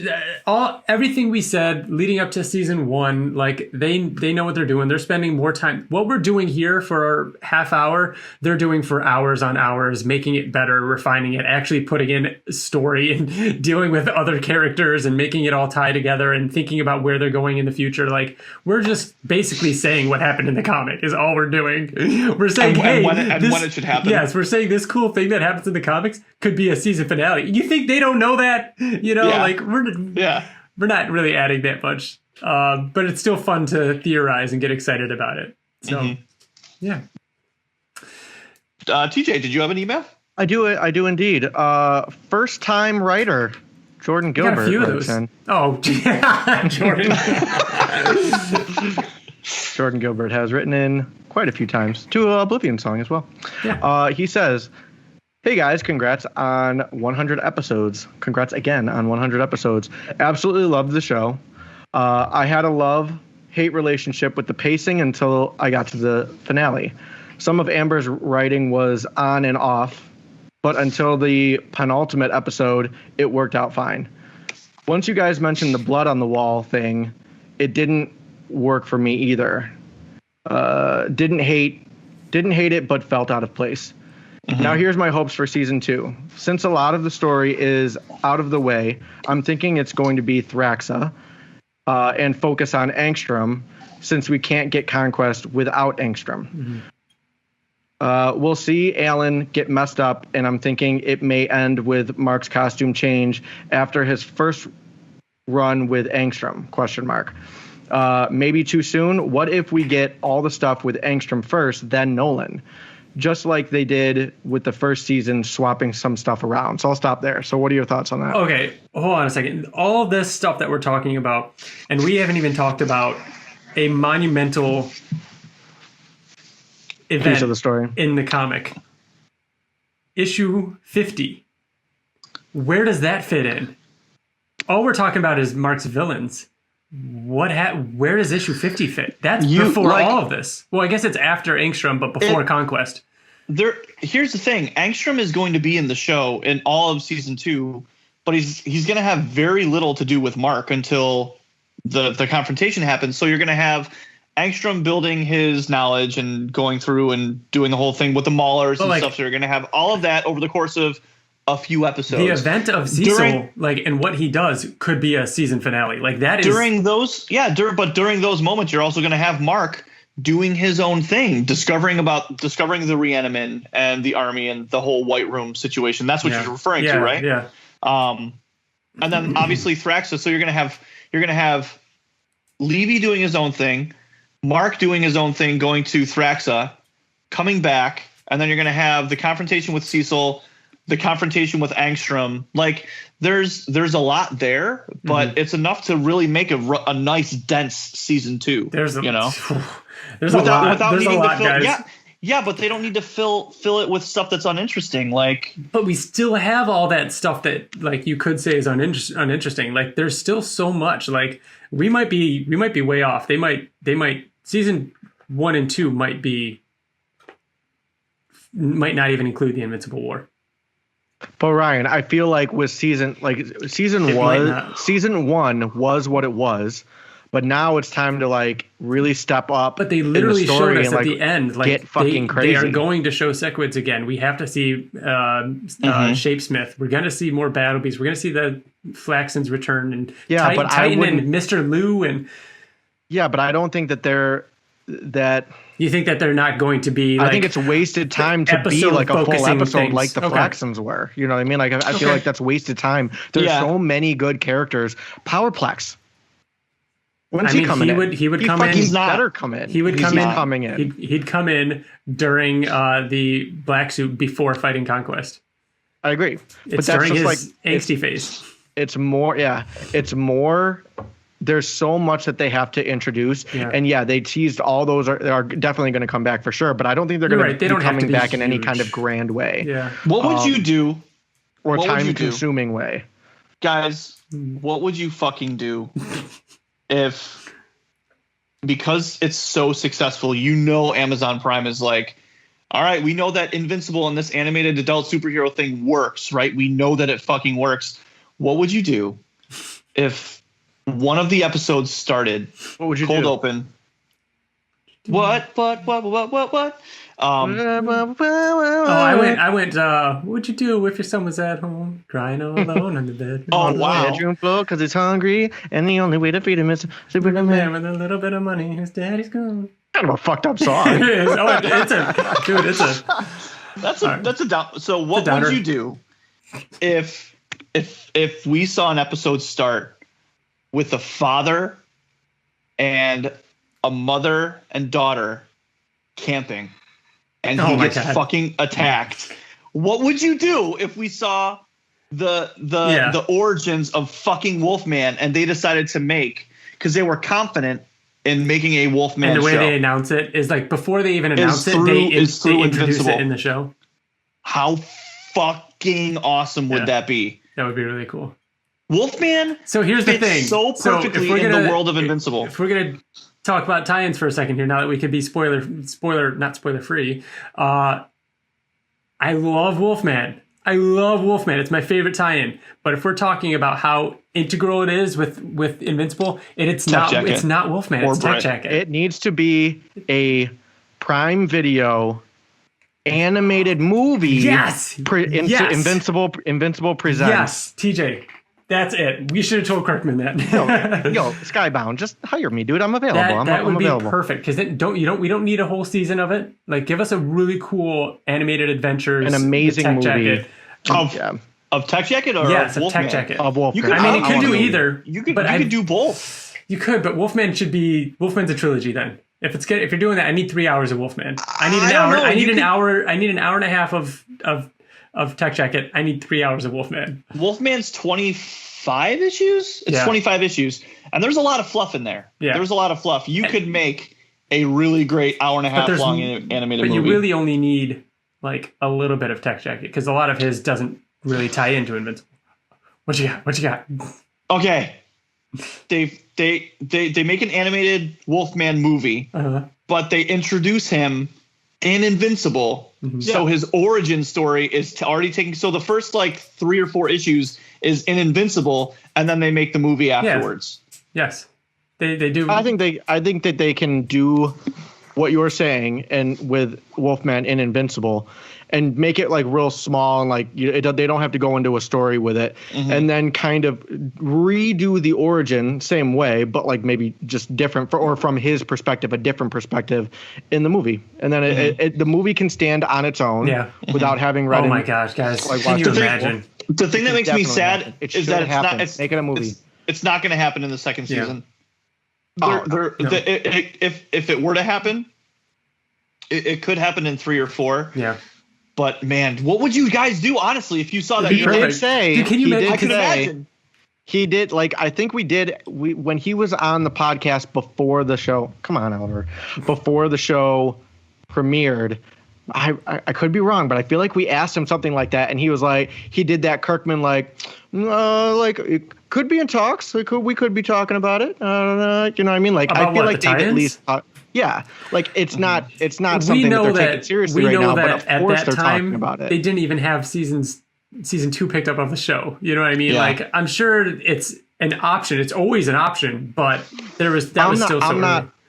everything we said leading up to season 1, like they know what they're doing. They're spending more time. What we're doing here for our half hour, they're doing for hours on hours, making it better, refining it, actually putting in story and dealing with other characters and making it all tie together and thinking about where they're going in the future. Like, we're just basically saying what happened in the comic is all we're doing. We're saying, when it should happen. Yes, we're saying this cool thing that happens in the comics could be a season finale. You think they don't know that? Like we're not really adding that much, but it's still fun to theorize and get excited about it. So, yeah. TJ, did you have an email? I do indeed. First time writer Jordan Gilbert. Got a few of those. Oh, Jordan. Jordan Gilbert has written in quite a few times to Oblivion Song as well. Yeah. He says, "Hey guys, congrats on 100 episodes. Congrats again on 100 episodes. Absolutely loved the show. I had a love-hate relationship with the pacing until I got to the finale. Some of Amber's writing was on and off, but until the penultimate episode, it worked out fine. Once you guys mentioned the blood on the wall thing, it didn't work for me either. Didn't hate it, but felt out of place. Now here's my hopes for season 2. Since a lot of the story is out of the way, I'm thinking it's going to be Thraxa and focus on Angstrom, since we can't get Conquest without Angstrom. We'll see Alan get messed up, and I'm thinking it may end with Mark's costume change after his first run with Angstrom, ? Maybe too soon. What if we get all the stuff with Angstrom first, then Nolan? Just like they did with the first season, swapping some stuff around. So I'll stop there. So what are your thoughts on that? Okay, hold on a second. All of this stuff that we're talking about, and we haven't even talked about a monumental event piece of the story in the comic. Issue 50. Where does that fit in? All we're talking about is Mark's villains. Where does issue 50 fit? That's before all of this. Well, I guess it's after Angstrom, but before Conquest. Here's the thing. Angstrom is going to be in the show in all of season 2, but he's going to have very little to do with Mark until the confrontation happens. So you're going to have Angstrom building his knowledge and going through and doing the whole thing with the Maulers and stuff. So you're going to have all of that over the course of a few episodes. The event of Cecil, and what he does could be a season finale. Like that is during those, but during those moments, you're also going to have Mark doing his own thing, discovering the Reaniman and the army and the whole White Room situation. That's what you're referring to, right? Yeah. And then obviously Thraxa. So you're going to have Levy doing his own thing, Mark doing his own thing, going to Thraxa, coming back, and then you're going to have the confrontation with Cecil, the confrontation with Angstrom. Like there's a lot there, but it's enough to really make a nice dense season 2. There's a lot. There's without a lot, guys. Yeah, but they don't need to fill it with stuff that's uninteresting. But we still have all that stuff that like you could say is uninteresting. Like there's still so much. Like we might be way off. They might season 1 and 2 might not even include the Invincible War. But Ryan, I feel like with season 1 was what it was, but now it's time to like really step up. But they literally showed us at the end, like get fucking crazy. They are going to show Sequids again. We have to see Shapesmith. We're gonna see more Battlebeasts. We're gonna see the Flaxens return and Titan and Mr. Liu and but I don't think that you think that they're not going to be I think it's wasted time to be like a full episode like the Flaxens were. You know what I mean? Like I feel like that's wasted time. There's so many good characters. Powerplex. When's he coming in? He would come in. He's better come in. He would come in. He'd come in during the Black Suit before fighting Conquest. I agree. But that's during his angsty phase. It's more. There's so much that they have to introduce, and they teased all those are definitely going to come back for sure. But I don't think they're going to be coming back in any kind of grand way. Yeah. What would you do? Or time-consuming way, guys? What would you fucking do if, because it's so successful, Amazon Prime is like, all right, we know that Invincible and this animated adult superhero thing works, right? We know that it fucking works. what would you do if one of the episodes started what would you cold do? Open? What? I went. What'd you do if your son was at home crying all alone on the bed? Oh, wow. Bedroom floor because he's hungry, and the only way to feed him is super man with a little bit of money. His daddy's gone. Kind of a fucked up song. It is. Oh, it's a. That's a down. So what would you do if we saw an episode start with a father and a mother and daughter camping, and he gets fucking attacked? What would you do if we saw the origins of fucking Wolfman, and they decided to make, because they were confident in making a Wolfman show? And the way they announce it is like before they even announce they introduce it in the show. How fucking awesome would that be? That would be really cool. Wolfman. So here's the thing. So perfectly in the world of Invincible. If we're gonna talk about tie-ins for a second here, now that we could be not spoiler free. I love Wolfman. It's my favorite tie-in. But if we're talking about how integral it is with Invincible, it's not Wolfman. It's Tech Jacket. It needs to be a Prime Video animated movie. Yes. Invincible presents. Yes, TJ. That's it. We should have told Kirkman that. yo, Skybound, just hire me, dude. I'm available. That would available. be perfect, because we don't need a whole season of it. Like, give us a really cool animated adventures, an amazing movie of Tech Jacket or of Tech Jacket of Wolfman. It could do either. You could do both. You could, but Wolfman's a trilogy then. If you're doing that, I need 3 hours of Wolfman. I need an hour. I need an hour. I need an hour and a half of Tech Jacket. I need 3 hours of Wolfman. Wolfman's 25 issues. It's 25 issues, and there's a lot of fluff in there. Yeah, there's a lot of fluff. You could make a really great hour and a half long animated movie. But you really only need like a little bit of Tech Jacket, because a lot of his doesn't really tie into Invincible. What you got? Okay. They make an animated Wolfman movie, but they introduce him in Invincible. Mm-hmm. So his origin story is already taken. So the first like 3 or 4 issues is in Invincible, and then they make the movie afterwards. Yes, they do. I think that they can do what you're saying and with Wolfman in Invincible, and make it like real small, and like they don't have to go into a story with it, and then kind of redo the origin same way, but like maybe just different or from his perspective, a different perspective in the movie, and then the movie can stand on its own without having read. Oh my gosh, guys! Like, can you imagine? The thing that makes me sad is that it's making a movie. It's not going to happen in the second season. If it were to happen, it could happen in 3 or 4. Yeah. But man, what would you guys do honestly if you saw that? He did say. Dude, can you imagine? I could imagine. He did, like, I think when he was on the podcast before the show. Come on, Oliver. Before the show premiered, I could be wrong, but I feel like we asked him something like that, and he was like, he did that Kirkman like it could be in talks. We could be talking about it. You know what I mean? Like, about I feel like they've at least. Yeah, like it's not something that they're taking seriously right now. But of course they're talking about it. They didn't even have season 2 picked up of the show. You know what I mean? Yeah. Like, I'm sure it's an option. It's always an option, but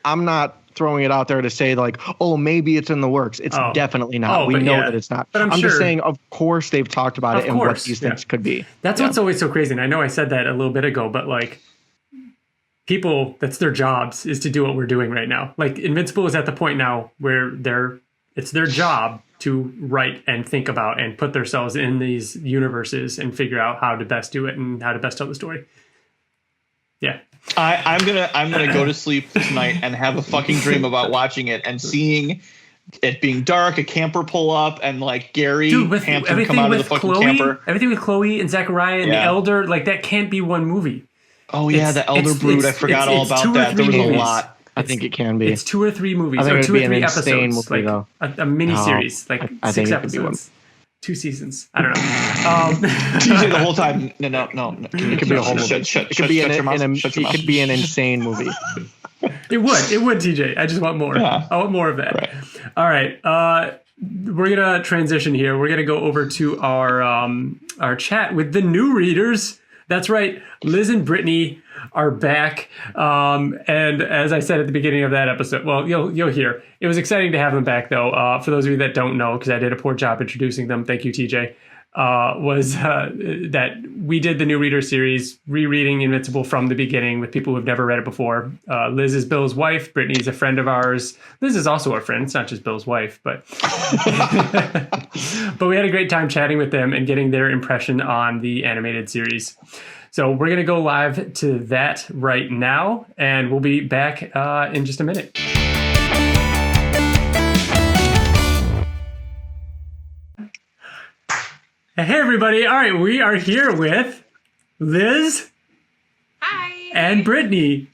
I'm not throwing it out there to say like, oh, maybe it's in the works. It's definitely not. We know that it's not. But I'm just saying, of course they've talked about it and what these things could be. That's what's always so crazy. And I know I said that a little bit ago, but like, people, that's their jobs, is to do what we're doing right now. Like, Invincible is at the point now where it's their job to write and think about and put themselves in these universes and figure out how to best do it and how to best tell the story. Yeah. I'm gonna go to sleep tonight and have a fucking dream about watching it and seeing it being dark, a camper pull up, and like Gary Hampton come out of the fucking camper. Everything with Chloe and Zachariah and the Elder, like, that can't be one movie. Oh yeah, the Elder Brood. I forgot all about that. There was a lot. I think it can be. It's 2 or 3 movies, or 2 or 3 episodes, movie, like a mini series, like I 6 episodes, 2 seasons. I don't know. TJ the whole time. No. It could be a whole movie. It could be an insane movie. It would, TJ. I just want more. Yeah. I want more of that. Right. All right. We're gonna transition here. We're gonna go over to our chat with the new readers. That's right. Liz and Brittany are back. And as I said at the beginning of that episode, well, you'll hear. It was exciting to have them back, though. For those of you that don't know, because I did a poor job introducing them, thank you, TJ, that we did the new reader series, rereading Invincible from the beginning with people who've never read it before. Liz is Bill's wife. Brittany's a friend of ours. Liz is also our friend. It's not just Bill's wife, but but we had a great time chatting with them and getting their impression on the animated series. So we're going to go live to that right now, and we'll be back in just a minute. Hey, everybody. All right, we are here with Liz. Hi. And Brittany.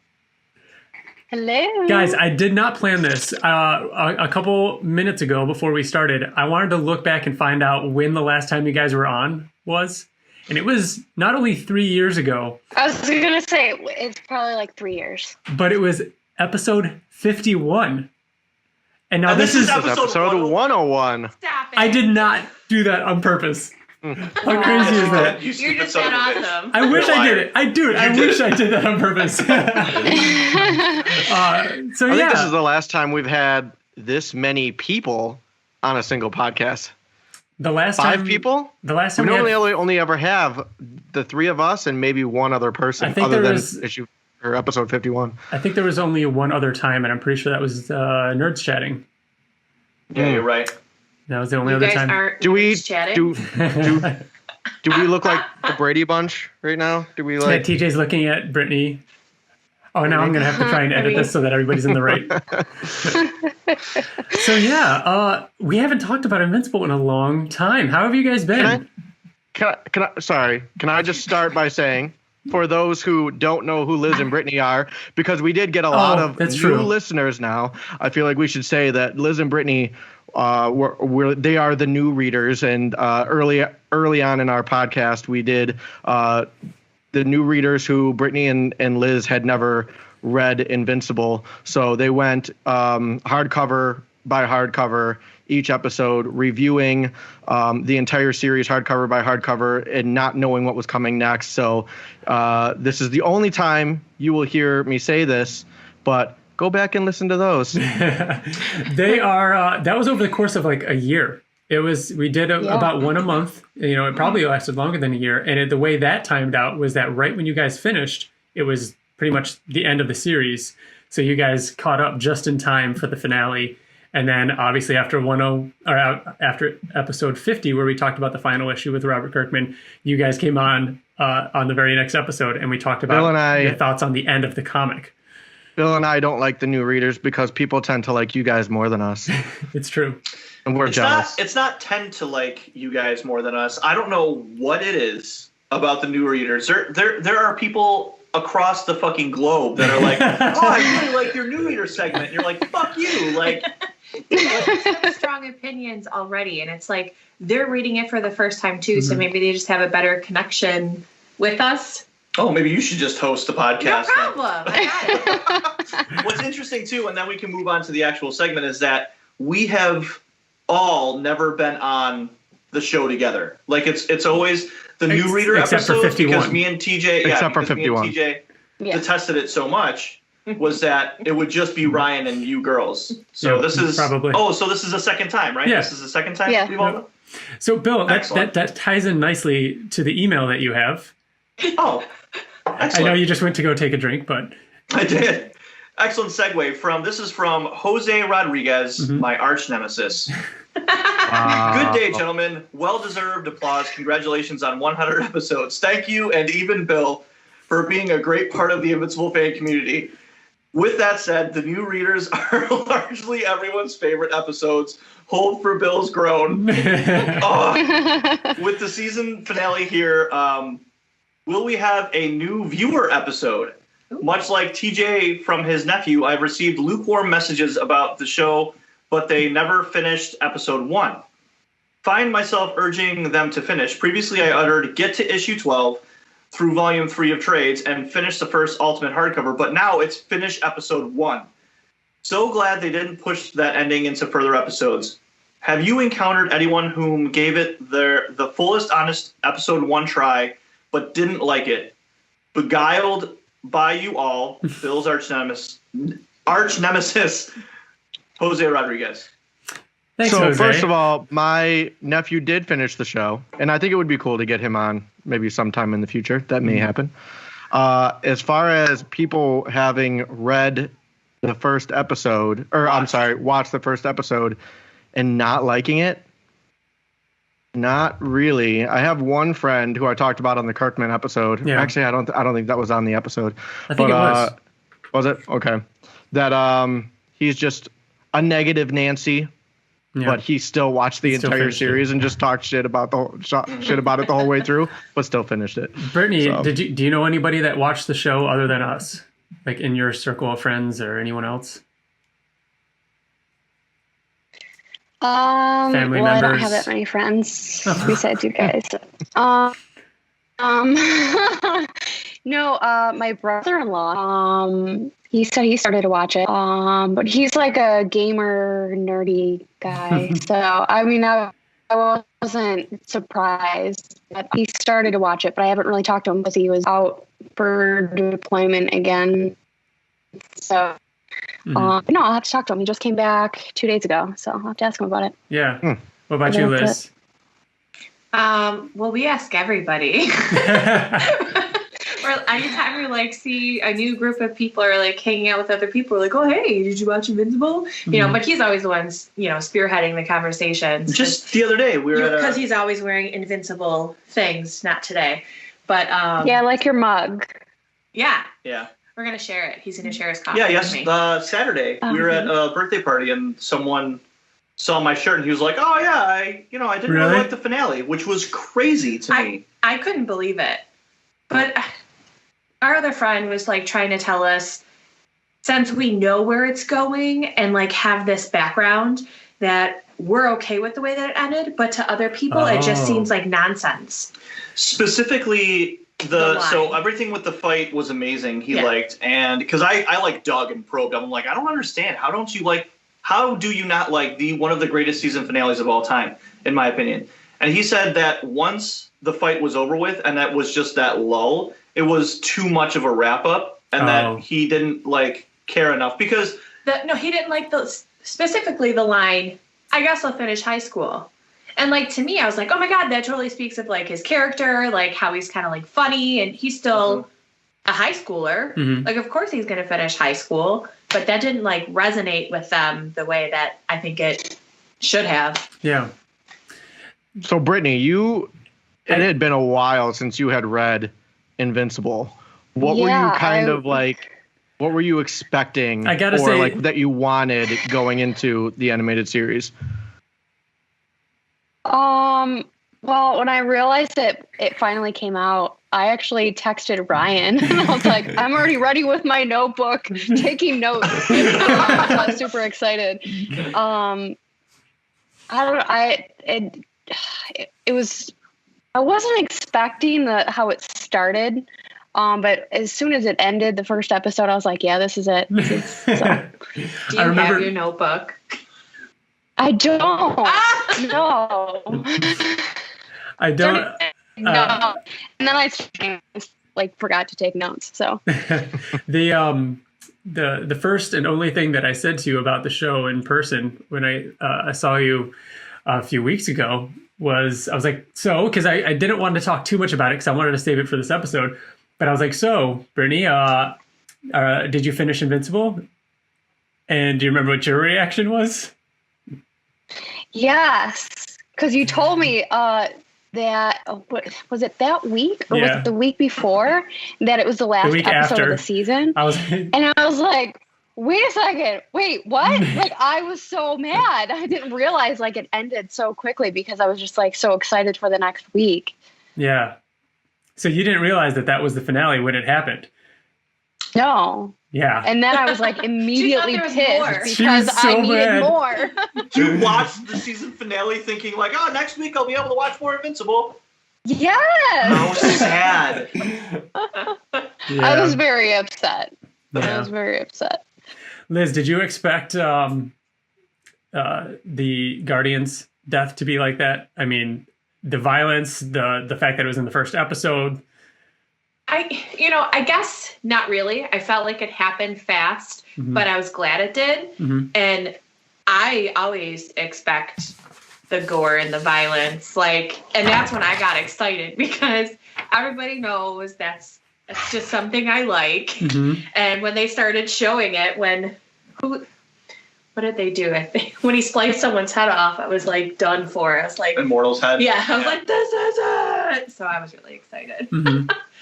Hello. Guys, I did not plan this. A couple minutes ago before we started, I wanted to look back and find out when the last time you guys were on was. And it was not only 3 years ago. I was going to say, it's probably like 3 years. But it was episode 51. And now this is episode 101. Stop it. I did not do that on purpose. How crazy is that? You're just that awesome. I wish I did it. I wish I did that on purpose. So I think this is the last time we've had this many people on a single podcast. The last Five people? The last time we normally only ever have the three of us and maybe one other person, other than episode 51. I think there was only one other time, and I'm pretty sure that was Nerds Chatting. Yeah, you're right. That was the only other time. Do we chatting? do we look like the Brady Bunch right now? Do we like? Yeah, TJ's looking at Brittany. Oh, now I'm gonna have to try and edit this so that everybody's in the right. So we haven't talked about Invincible in a long time. How have you guys been? Can I just start by saying, for those who don't know who Liz and Brittany are, because we did get a lot of new listeners now, I feel like we should say that Liz and Brittany, they are the new readers, and early on in our podcast, we did the new readers who Brittany and Liz had never read Invincible, so they went hardcover by hardcover each episode, reviewing the entire series hardcover by hardcover and not knowing what was coming next. So this is the only time you will hear me say this, but go back and listen to those. They are that was over the course of like a year. We did about one a month. It probably lasted longer than a year. And the way that timed out was that right when you guys finished, it was pretty much the end of the series. So you guys caught up just in time for the finale. And then obviously after after episode 50, where we talked about the final issue with Robert Kirkman, you guys came on the very next episode, and we talked about your thoughts on the end of the comic. Bill and I don't like the new readers because people tend to like you guys more than us. It's true. And we're jealous. It's not tend to like you guys more than us. I don't know what it is about the new readers. There are people across the fucking globe that are like, oh, I really like your new reader segment. And you're like, fuck you. Like, have strong opinions already, and it's like they're reading it for the first time too, so maybe they just have a better connection with us. Oh, maybe you should just host the podcast. No problem. I got it. What's interesting too, and then we can move on to the actual segment, is that we have all never been on the show together. Like it's always the new reader episodes, because me and TJ, except for 51, detested it so much. Was that it would just be Ryan and you girls. So this is probably. Oh, so this is the second time, right? Yeah. This is the second time we've all done? So Bill, that ties in nicely to the email that you have. Oh, excellent. I know you just went to go take a drink, but I did. Excellent segue. This is from Jose Rodriguez, my arch nemesis. Good day, gentlemen. Well-deserved applause. Congratulations on 100 episodes. Thank you, and even Bill, for being a great part of the Invincible fan community. With that said, the new readers are largely everyone's favorite episodes. Hold for Bill's groan. With the season finale here, will we have a new viewer episode? Much like TJ from his nephew, I've received lukewarm messages about the show, but they never finished episode 1. Find myself urging them to finish. Previously, I uttered, get to issue 12 through volume 3 of trades and finish the first Ultimate hardcover, but now it's finish episode 1. So glad they didn't push that ending into further episodes. Have you encountered anyone whom gave it the fullest honest episode 1 try, but didn't like it. Beguiled by you all, Bill's arch nemesis, Jose Rodriguez. Thanks, so Jose. First of all, my nephew did finish the show, and I think it would be cool to get him on maybe sometime in the future. That may happen. As far as people having read the first episode, watched the first episode and not liking it, not really. I have one friend who I talked about on the Kirkman episode. Yeah. Actually, I don't think that was on the episode. I think it was. Was it? Okay. That he's just a negative Nancy. Yeah. But he still watched the entire series and just talked shit about it the whole way through, but still finished it. Brittany, do you know anybody that watched the show other than us, like in your circle of friends or anyone else? Family members? I don't have that many friends besides you guys. No, my brother-in-law. He said he started to watch it, but he's like a gamer, nerdy guy. So, I mean, I wasn't surprised that he started to watch it, but I haven't really talked to him because he was out for deployment again. So, no, I'll have to talk to him. He just came back 2 days ago, so I'll have to ask him about it. Yeah. What about you, Liz? Well, we ask everybody. Or anytime we like see a new group of people or like hanging out with other people, we're like, oh, hey, did you watch Invincible? You know, but he's always the one, spearheading the conversations. Just the other day, we were because he's always wearing Invincible things, not today. But yeah, like your mug. Yeah. Yeah. We're gonna share it. He's gonna share his copy. Yeah, yes. With me. Saturday, we were at a birthday party and someone saw my shirt and he was like, "Oh yeah, I didn't really like the finale," which was crazy to me. I couldn't believe it, but our other friend was like trying to tell us, since we know where it's going and like have this background, that we're okay with the way that it ended, but to other people it just seems like nonsense. Specifically, so everything with the fight was amazing. He liked, and because I like dug and probed, I'm like, I don't understand. How do you not like one of the greatest season finales of all time, in my opinion? And he said that once the fight was over with, and that was just that lull, it was too much of a wrap up, and that he didn't care enough because he didn't like specifically the line, "I guess I'll finish high school." And to me, I was like, oh my God, that totally speaks of his character, how he's kind of funny, and he's still a high schooler. Of course he's going to finish high school, but that didn't resonate with them the way that I think it should have. Yeah. So Brittany, it had been a while since you had read Invincible. What were you what were you expecting that you wanted going into the animated series? Well, when I realized that it finally came out, I actually texted Ryan and I was like, I'm already ready with my notebook, taking notes. I was super excited. I wasn't expecting how it started. But as soon as it ended, the first episode, I was like, yeah, this is it. Do you have your notebook? I don't. No. I don't. No. And then I forgot to take notes. So the first and only thing that I said to you about the show in person when I saw you a few weeks ago was I was like, so, because I didn't want to talk too much about it because I wanted to save it for this episode. But I was like, so, Brittany, did you finish Invincible? And do you remember what your reaction was? Yes, because you told me that, was it that week? Or was it the week before that it was the last episode of the season? And I was like, wait a second, wait, what? I was so mad. I didn't realize it ended so quickly because I was just so excited for the next week. Yeah. So you didn't realize that was the finale when it happened? No. Yeah. And then I was immediately pissed because I needed more. You watched the season finale thinking next week I'll be able to watch more Invincible. Yes. How sad. I was very upset. Yeah. I was very upset. Liz, did you expect the Guardian's death to be like that? I mean, the violence, the fact that it was in the first episode, I guess not really. I felt like it happened fast, but I was glad it did. And I always expect the gore and the violence, and that's when I got excited because everybody knows that's just something I like. And when they started showing it, what did they do? I think when he spliced someone's head off, I was done for. I was Immortal's head. Yeah, I was this is it. So I was really excited.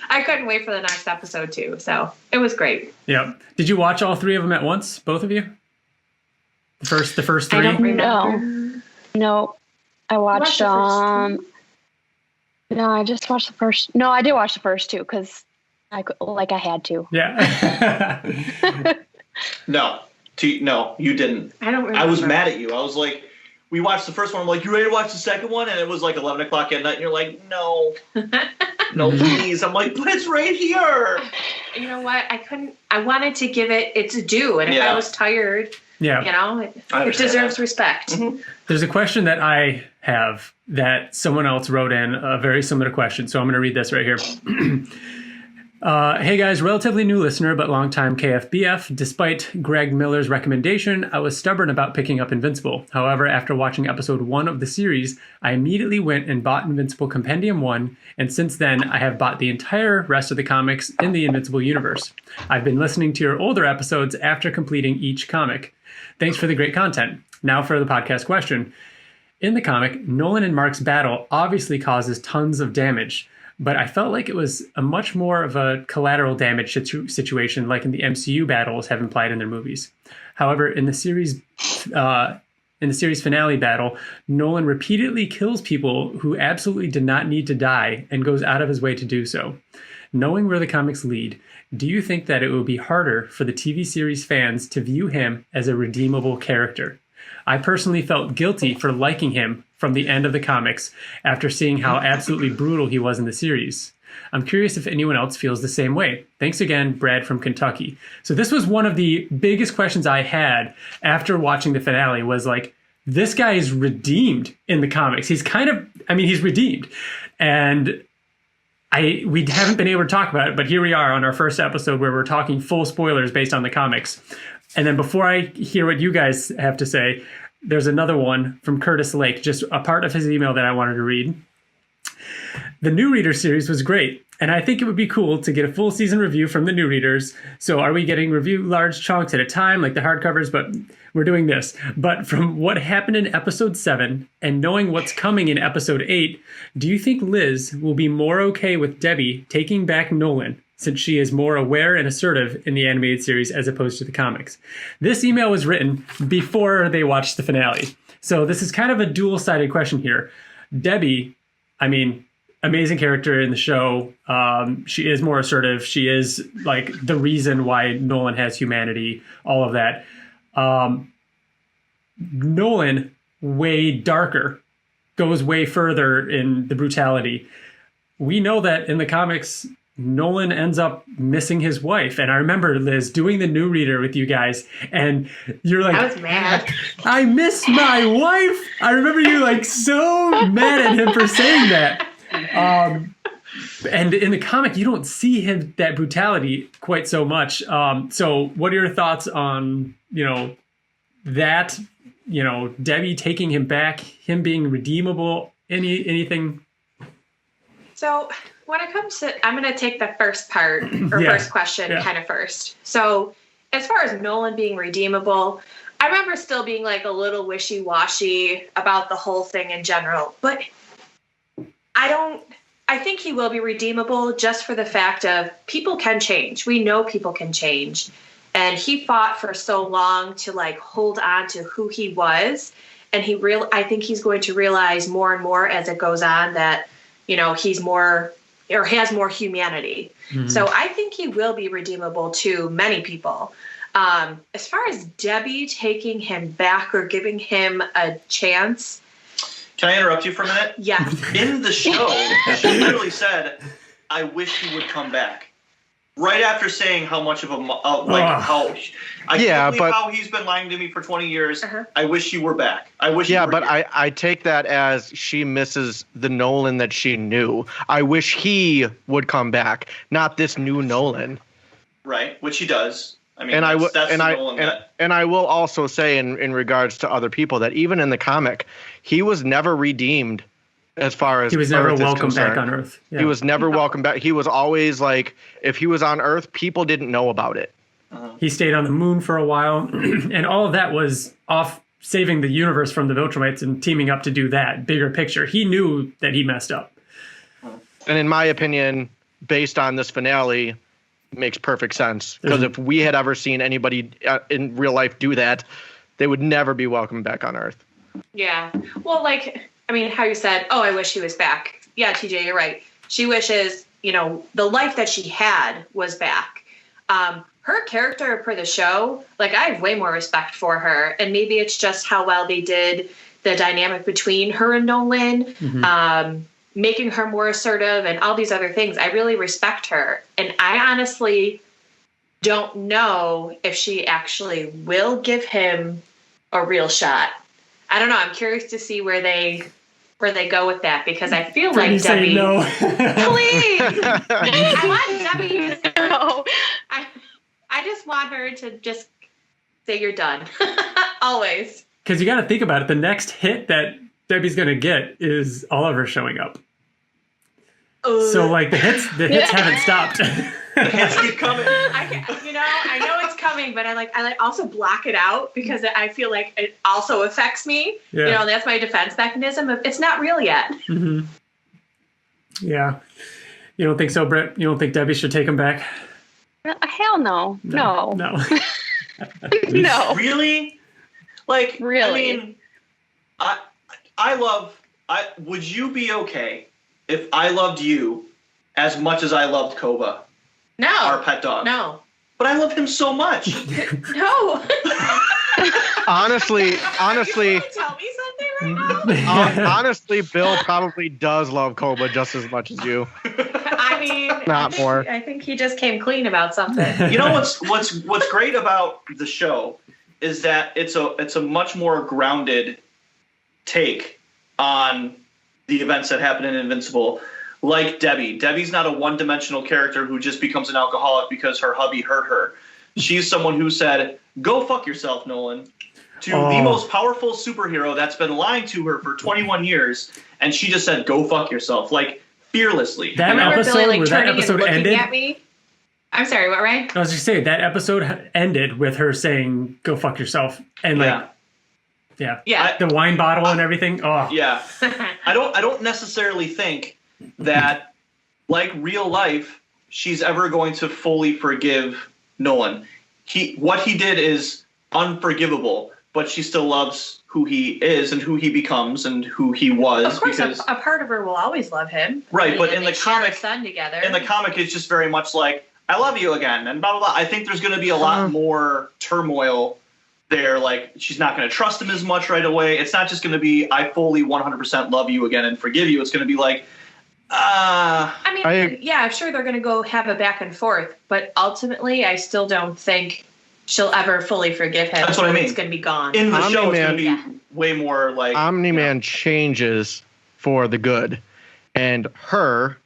I couldn't wait for the next episode too. So it was great. Yeah. Did you watch all 3 of them at once, both of you? The first 3? I don't remember. No, I watched. No, I just watched the first. No, I did watch the first 2 because I had to. Yeah. No, you didn't. I don't remember. I was mad at you. I was like, we watched the first one. I'm like, you ready to watch the second one? And it was 11 o'clock at night. And you're like, no, no, please. I'm like, but it's right here. You know what? I wanted to give it its due. And if I was tired, it deserves respect. There's a question that I have that someone else wrote in, a very similar question. So I'm going to read this right here. Hey guys, relatively new listener, but longtime KFBF. Despite Greg Miller's recommendation, I was stubborn about picking up Invincible. However, after watching episode 1 of the series, I immediately went and bought Invincible Compendium 1, and since then, I have bought the entire rest of the comics in the Invincible universe. I've been listening to your older episodes after completing each comic. Thanks for the great content. Now for the podcast question. In the comic, Nolan and Mark's battle obviously causes tons of damage, but I felt like it was a much more of a collateral damage situation like in the MCU battles have implied in their movies. However, in the series finale battle, Nolan repeatedly kills people who absolutely did not need to die and goes out of his way to do so. Knowing where the comics lead, do you think that it will be harder for the TV series fans to view him as a redeemable character? I personally felt guilty for liking him from the end of the comics after seeing how absolutely brutal he was in the series. I'm curious if anyone else feels the same way. Thanks again, Brad from Kentucky. So this was one of the biggest questions I had after watching the finale was this guy is redeemed in the comics. He's he's redeemed. And we haven't been able to talk about it, but here we are on our first episode where we're talking full spoilers based on the comics. And then before I hear what you guys have to say, there's another one from Curtis Lake, just a part of his email that I wanted to read. The New Reader series was great, and I think it would be cool to get a full season review from the New Readers. So are we getting review large chunks at a time, like the hardcovers? But we're doing this. But from what happened in episode 7 and knowing what's coming in episode 8, do you think Liz will be more okay with Debbie taking back Nolan, since she is more aware and assertive in the animated series as opposed to the comics? This email was written before they watched the finale. So this is kind of a dual-sided question here. Debbie, amazing character in the show. She is more assertive. She is the reason why Nolan has humanity, all of that. Nolan, way darker, goes way further in the brutality. We know that in the comics, Nolan ends up missing his wife. And I remember, Liz, doing the New Reader with you guys, and you're like, I was mad. I miss my wife. I remember you so mad at him for saying that. And in the comic, you don't see that brutality quite so much. So what are your thoughts on, that, Debbie taking him back, him being redeemable, anything? So when it comes to, I'm going to take the first part or first question kind of first. So as far as Nolan being redeemable, I remember still being a little wishy-washy about the whole thing in general, but I think he will be redeemable just for the fact of people can change. We know people can change. And he fought for so long to hold on to who he was. And I think he's going to realize more and more as it goes on that, he's more or has more humanity. Mm-hmm. So I think he will be redeemable to many people. As far as Debbie taking him back or giving him a chance. Can I interrupt you for a minute? Yeah. In the show, she literally said, I wish he would come back. right after saying how much of a how he's been lying to me for 20 years. I wish you were back. I wish. Yeah, but I take that as she misses the Nolan that she knew. I wish he would come back, not this new Nolan. Right, which he does. I mean, and I will also say in regards to other people that even in the comic, he was never redeemed. As far as he was never welcome back on Earth. Yeah. He was never welcome back. He was always like, if he was on Earth, people didn't know about it. He stayed on the moon for a while, and all of that was off saving the universe from the Viltrumites and teaming up to do that bigger picture. He knew that he messed up. And in my opinion, based on this finale, makes perfect sense. Because if we had ever seen anybody in real life do that, they would never be welcome back on Earth. Yeah. Well, how you said, oh, I wish he was back. Yeah, TJ, you're right. She wishes, the life that she had was back. Her character for the show, I have way more respect for her. And maybe it's just how well they did the dynamic between her and Nolan, making her more assertive and all these other things. I really respect her. And I honestly don't know if she actually will give him a real shot. I don't know. I'm curious to see where they go with that, because I feel like Debbie. No. Please, I want Debbie to know. I just want her to just say you're done. Always. Because you got to think about it. The next hit that Debbie's going to get is Oliver showing up. So the hits haven't stopped. The hits keep coming. I know it's coming, but I also block it out because I feel like it also affects me. Yeah. That's my defense mechanism. It's not real yet. Mm-hmm. Yeah. You don't think so, Britt? You don't think Debbie should take him back? Hell no. No. No. No. Really? Really? I love. Would you be okay if I loved you as much as I loved Koba? No. Our pet dog. No. But I love him so much. No. Honestly. Tell me something right now. Honestly, Bill probably does love Koba just as much as you. Not more. I think he just came clean about something. You know what's great about the show is that it's a much more grounded take on the events that happen in Invincible. Like Debbie. Debbie's not a one-dimensional character who just becomes an alcoholic because her hubby hurt her. She's someone who said, "Go fuck yourself, Nolan," to the most powerful superhero that's been lying to her for 21 years, and she just said, "Go fuck yourself," fearlessly. That episode, Billy, that episode ended. At me. I'm sorry, what, Ryan? I was just saying that episode ended with her saying, "Go fuck yourself," and the wine bottle and everything. Oh, yeah. I don't necessarily think that, like real life, she's ever going to fully forgive Nolan. What he did is unforgivable, but she still loves who he is and who he becomes and who he was. Of course, a part of her will always love him. Right, but in the comic, son together. In the comic, it's just very much like, I love you again, and blah, blah, blah. I think there's going to be a lot more turmoil there. She's not going to trust him as much right away. It's not just going to be, I fully 100% love you again and forgive you. It's going to be like, I'm sure they're going to go have a back and forth, but ultimately, I still don't think she'll ever fully forgive him. That's what I mean. It's going to be gone. In the show, it's going to be way more like... Omni-Man changes for the good, and her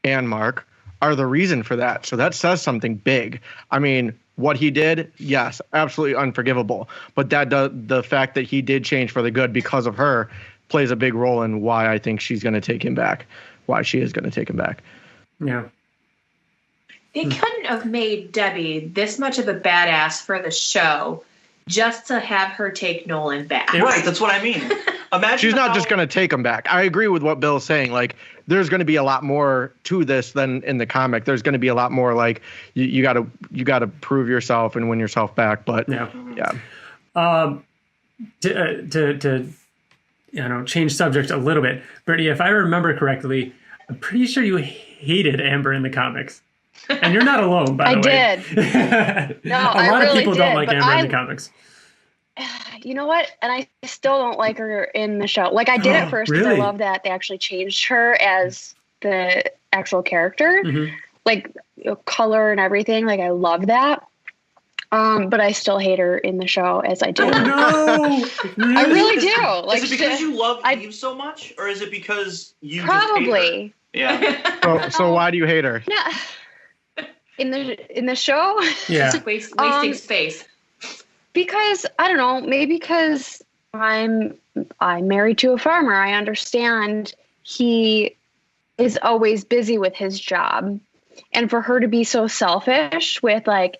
and Mark are the reason for that. So that says something big. I mean, what he did, yes, absolutely unforgivable. But the fact that he did change for the good because of her plays a big role in why I think she's going to take him back. Why she is going to take him back. Yeah. They couldn't have made Debbie this much of a badass for the show just to have her take Nolan back. Right, that's what I mean. Imagine she's not just going to take him back. I agree with what Bill's saying. There's going to be a lot more to this than in the comic. There's going to be a lot more you got to prove yourself and win yourself back. But yeah. To change subject a little bit, Brittany, if I remember correctly, I'm pretty sure you hated Amber in the comics. And you're not alone, by the way. I did. No, a lot of people don't like Amber in the comics. You know what? And I still don't like her in the show. I did at first because I love that they actually changed her as the actual character. Mm-hmm. like color and everything. Like I love that. But I still hate her in the show as I do. Oh, no! Really? I really do. Like, is it because you love Eve so much, or is it because you probably? Just hate her? Yeah. So why do you hate her? Yeah. In the show? Yeah. Wasting space. Because I don't know, maybe because I'm married to a farmer. I understand he is always busy with his job, and for her to be so selfish with like,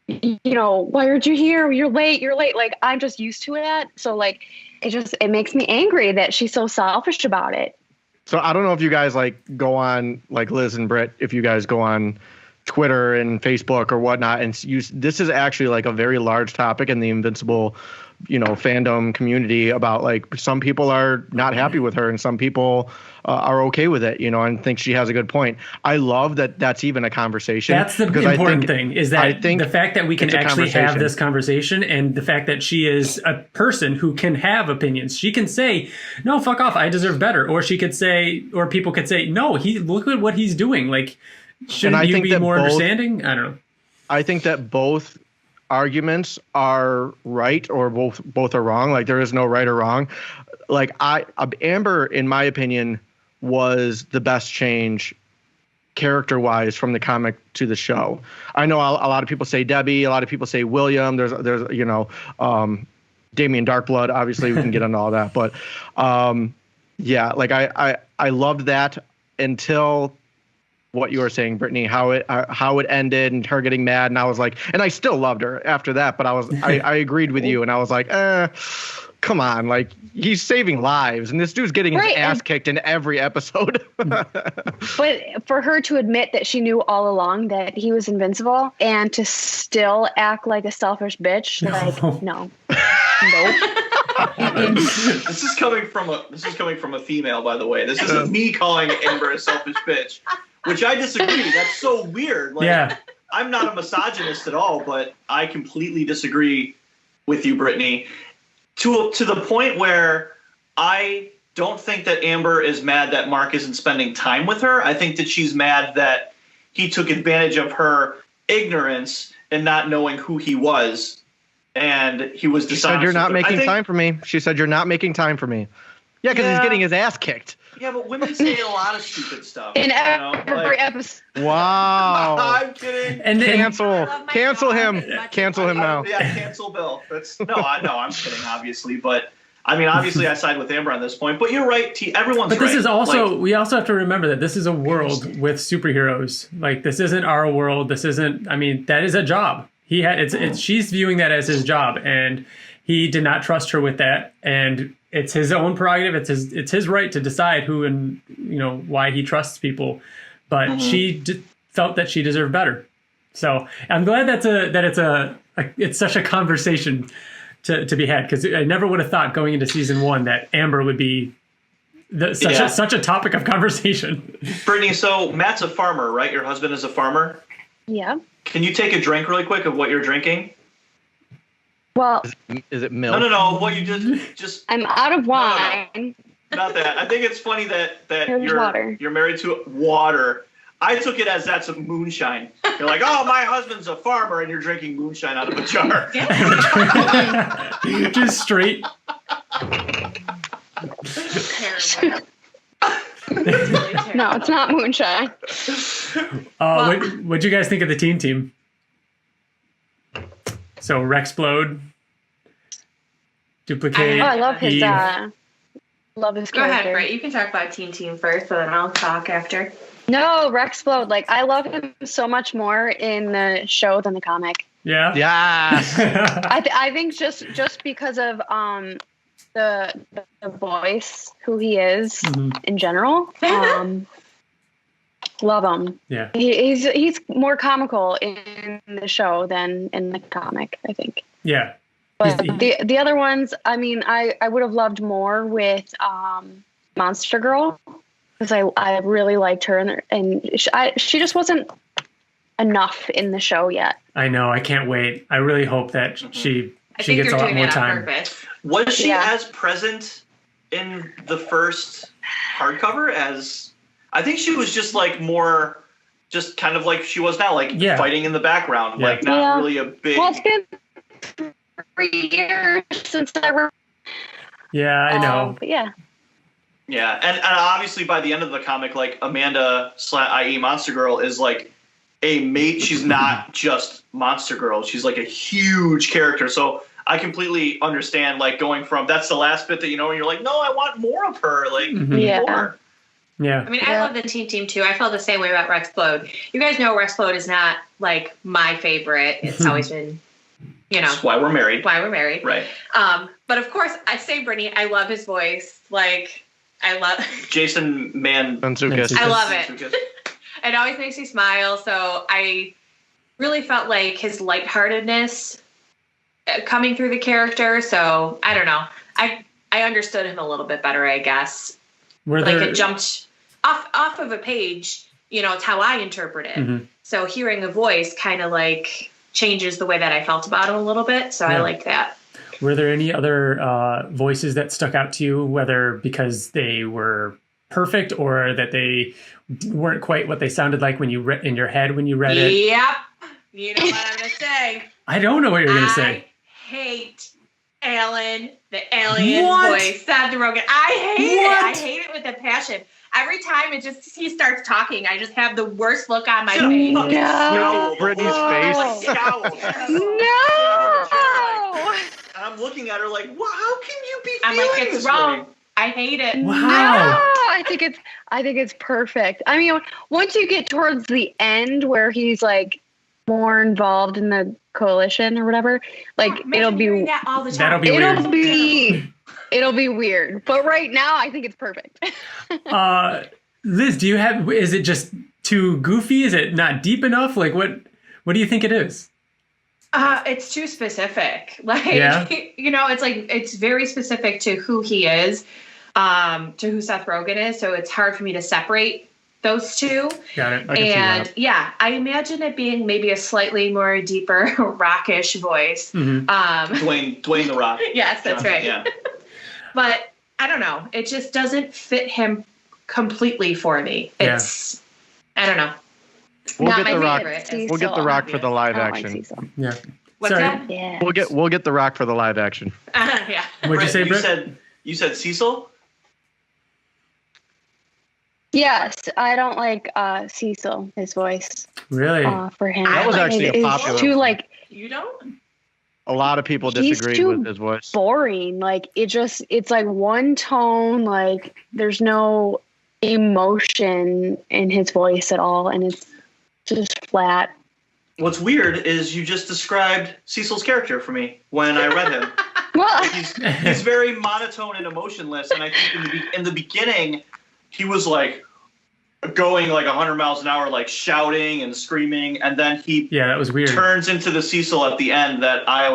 you know, why aren't you here? You're late. Like, I'm just used to it. So like, it makes me angry that she's so selfish about it. So I don't know if you guys like go on, like Liz and Britt, if you guys go on Twitter and Facebook or whatnot, and this is actually like a very large topic in the Invincible, you know, fandom community about like some people are not happy with her and some people are okay with it, you know, and think she has a good point. I love that that's even a conversation. That's the important thing, is that the fact that we can actually have this conversation, and the fact that she is a person who can have opinions. She can say, no, fuck off, I deserve better. Or she could say, or people could say, no, look at what he's doing. Like, shouldn't you be more understanding? I don't know. I think that both arguments are right, or both are wrong. Like there is no right or wrong. Like Amber, in my opinion, was the best change character-wise from the comic to the show. I know a lot of people say Debbie, a lot of people say William. There's you know, Damien Darkblood. Obviously, we can get into all that, but yeah, like I loved that until what you were saying, Brittany, how it ended and her getting mad, and I was like, and I still loved her after that, but I agreed with you, and I was like, come on, like he's saving lives, and this dude's getting his ass kicked in every episode. But for her to admit that she knew all along that he was invincible, and to still act like a selfish bitch, like no. This is coming from a female, by the way. This isn't me calling Amber a selfish bitch, which I disagree. That's so weird. Like, yeah. I'm not a misogynist at all, but I completely disagree with you, Brittany, to the point where I don't think that Amber is mad that Mark isn't spending time with her. I think that she's mad that he took advantage of her ignorance and not knowing who he was, and he was dishonest. She said, you're not making time for me. She said, you're not making time for me. Yeah, because he's getting his ass kicked. Yeah, but women say a lot of stupid stuff. In every episode. Wow. I'm kidding. And cancel him. Cancel him now. Yeah, cancel Bill. I'm kidding, obviously, but I mean, obviously, I side with Amber on this point. But you're right. Everyone's right. But this is also we also have to remember that this is a world with superheroes. Like, this isn't our world. This isn't. I mean, that is a job. She's viewing that as his job, and he did not trust her with that, and it's his own prerogative. It's his right to decide who and why he trusts people, but she felt that she deserved better. So I'm glad it's such a conversation to be had, because I never would have thought going into season 1 that Amber would be such a topic of conversation. Brittany, so Matt's a farmer, right? Your husband is a farmer. Yeah. Can you take a drink really quick of what you're drinking? Well, is it milk? No. What you just I'm out of wine. Not that. I think it's funny that water. You're married to water. I took it as that's a moonshine. You're like, oh, my husband's a farmer, and you're drinking moonshine out of a jar. Just straight. No, it's not moonshine. What'd you guys think of the teen team? So Rexplode, Duplicate. I love his character. Go ahead, Brett. You can talk about Teen Team first, and then I'll talk after. No, Rexplode. Like, I love him so much more in the show than the comic. Yeah. Yeah. I think just because of the voice, who he is in general. Love him. Yeah. He's more comical in the show than in the comic, I think. Yeah. But the other ones, I mean, I would have loved more with Monster Girl, because I really liked her, and she just wasn't enough in the show yet. I know. I can't wait. I really hope that she gets a lot more time. Was she as present in the first hardcover as? I think she was just like more just kind of like she was now, like fighting in the background, like not really a big. Well, it's been 3 years since I wrote. Yeah, I know. But yeah. Yeah, and obviously by the end of the comic, like Amanda, i.e. Monster Girl, is like a mate. She's not just Monster Girl. She's like a huge character. So I completely understand, like, going from that's the last bit that and you're like, no, I want more of her. Like, more. Yeah. I mean, I love the team too. I felt the same way about Rexplode. You guys know Rexplode is not like my favorite. It's always been, That's why we're married. Right. But of course, I say Brittany, I love his voice. Like, I love Jason Mantzoukas. I love it. It always makes me smile. So I really felt like his lightheartedness coming through the character. So I don't know. I understood him a little bit better, I guess. It jumped off of a page. It's how I interpret it. Mm-hmm. So hearing a voice kind of like changes the way that I felt about him a little bit. So I like that. Were there any other voices that stuck out to you, whether because they were perfect or that they weren't quite what they sounded like when you read in your head when you read it? Yep. You know what I'm going to say. I don't know what you're going to say. I hate Alan, the alien voice, Seth Rogen. I hate it. I hate it with a passion. Every time he starts talking, I just have the worst look on my face. No. Brittany's face. No. And I'm looking at her like, well, how can you be I'm feeling like, it's this wrong. way? I hate it. Wow. No, I think it's perfect. I mean, once you get towards the end where he's like more involved in the coalition or whatever, like it'll be that all the time. That'll be weird. It'll be weird. But right now, I think it's perfect. Liz, is it just too goofy? Is it not deep enough? Like what do you think it is? It's too specific. It's like it's very specific to who he is, to who Seth Rogen is. So it's hard for me to separate those two. Got it. I imagine it being maybe a slightly more deeper rockish voice. Mm-hmm. Dwayne the Rock. Yes, that's right. Yeah. But I don't know. It just doesn't fit him completely for me. It's I don't know. We'll get the Rock. We'll get the Rock for the live action. Yeah. What's that? Yeah. We'll get the Rock for the live action. Yeah. What'd you say, Britt? You said Cecil? Yes, I don't like Cecil, his voice. Really? For him. That was actually a popular. It's too you don't? A lot of people disagreed with his voice. Boring. Like it's like one tone. Like there's no emotion in his voice at all, and it's just flat. What's weird is you just described Cecil's character for me when I read him. Well, he's very monotone and emotionless, and I think in the beginning he was like going like 100 miles an hour, like shouting and screaming, and then that was weird. Turns into the Cecil at the end that I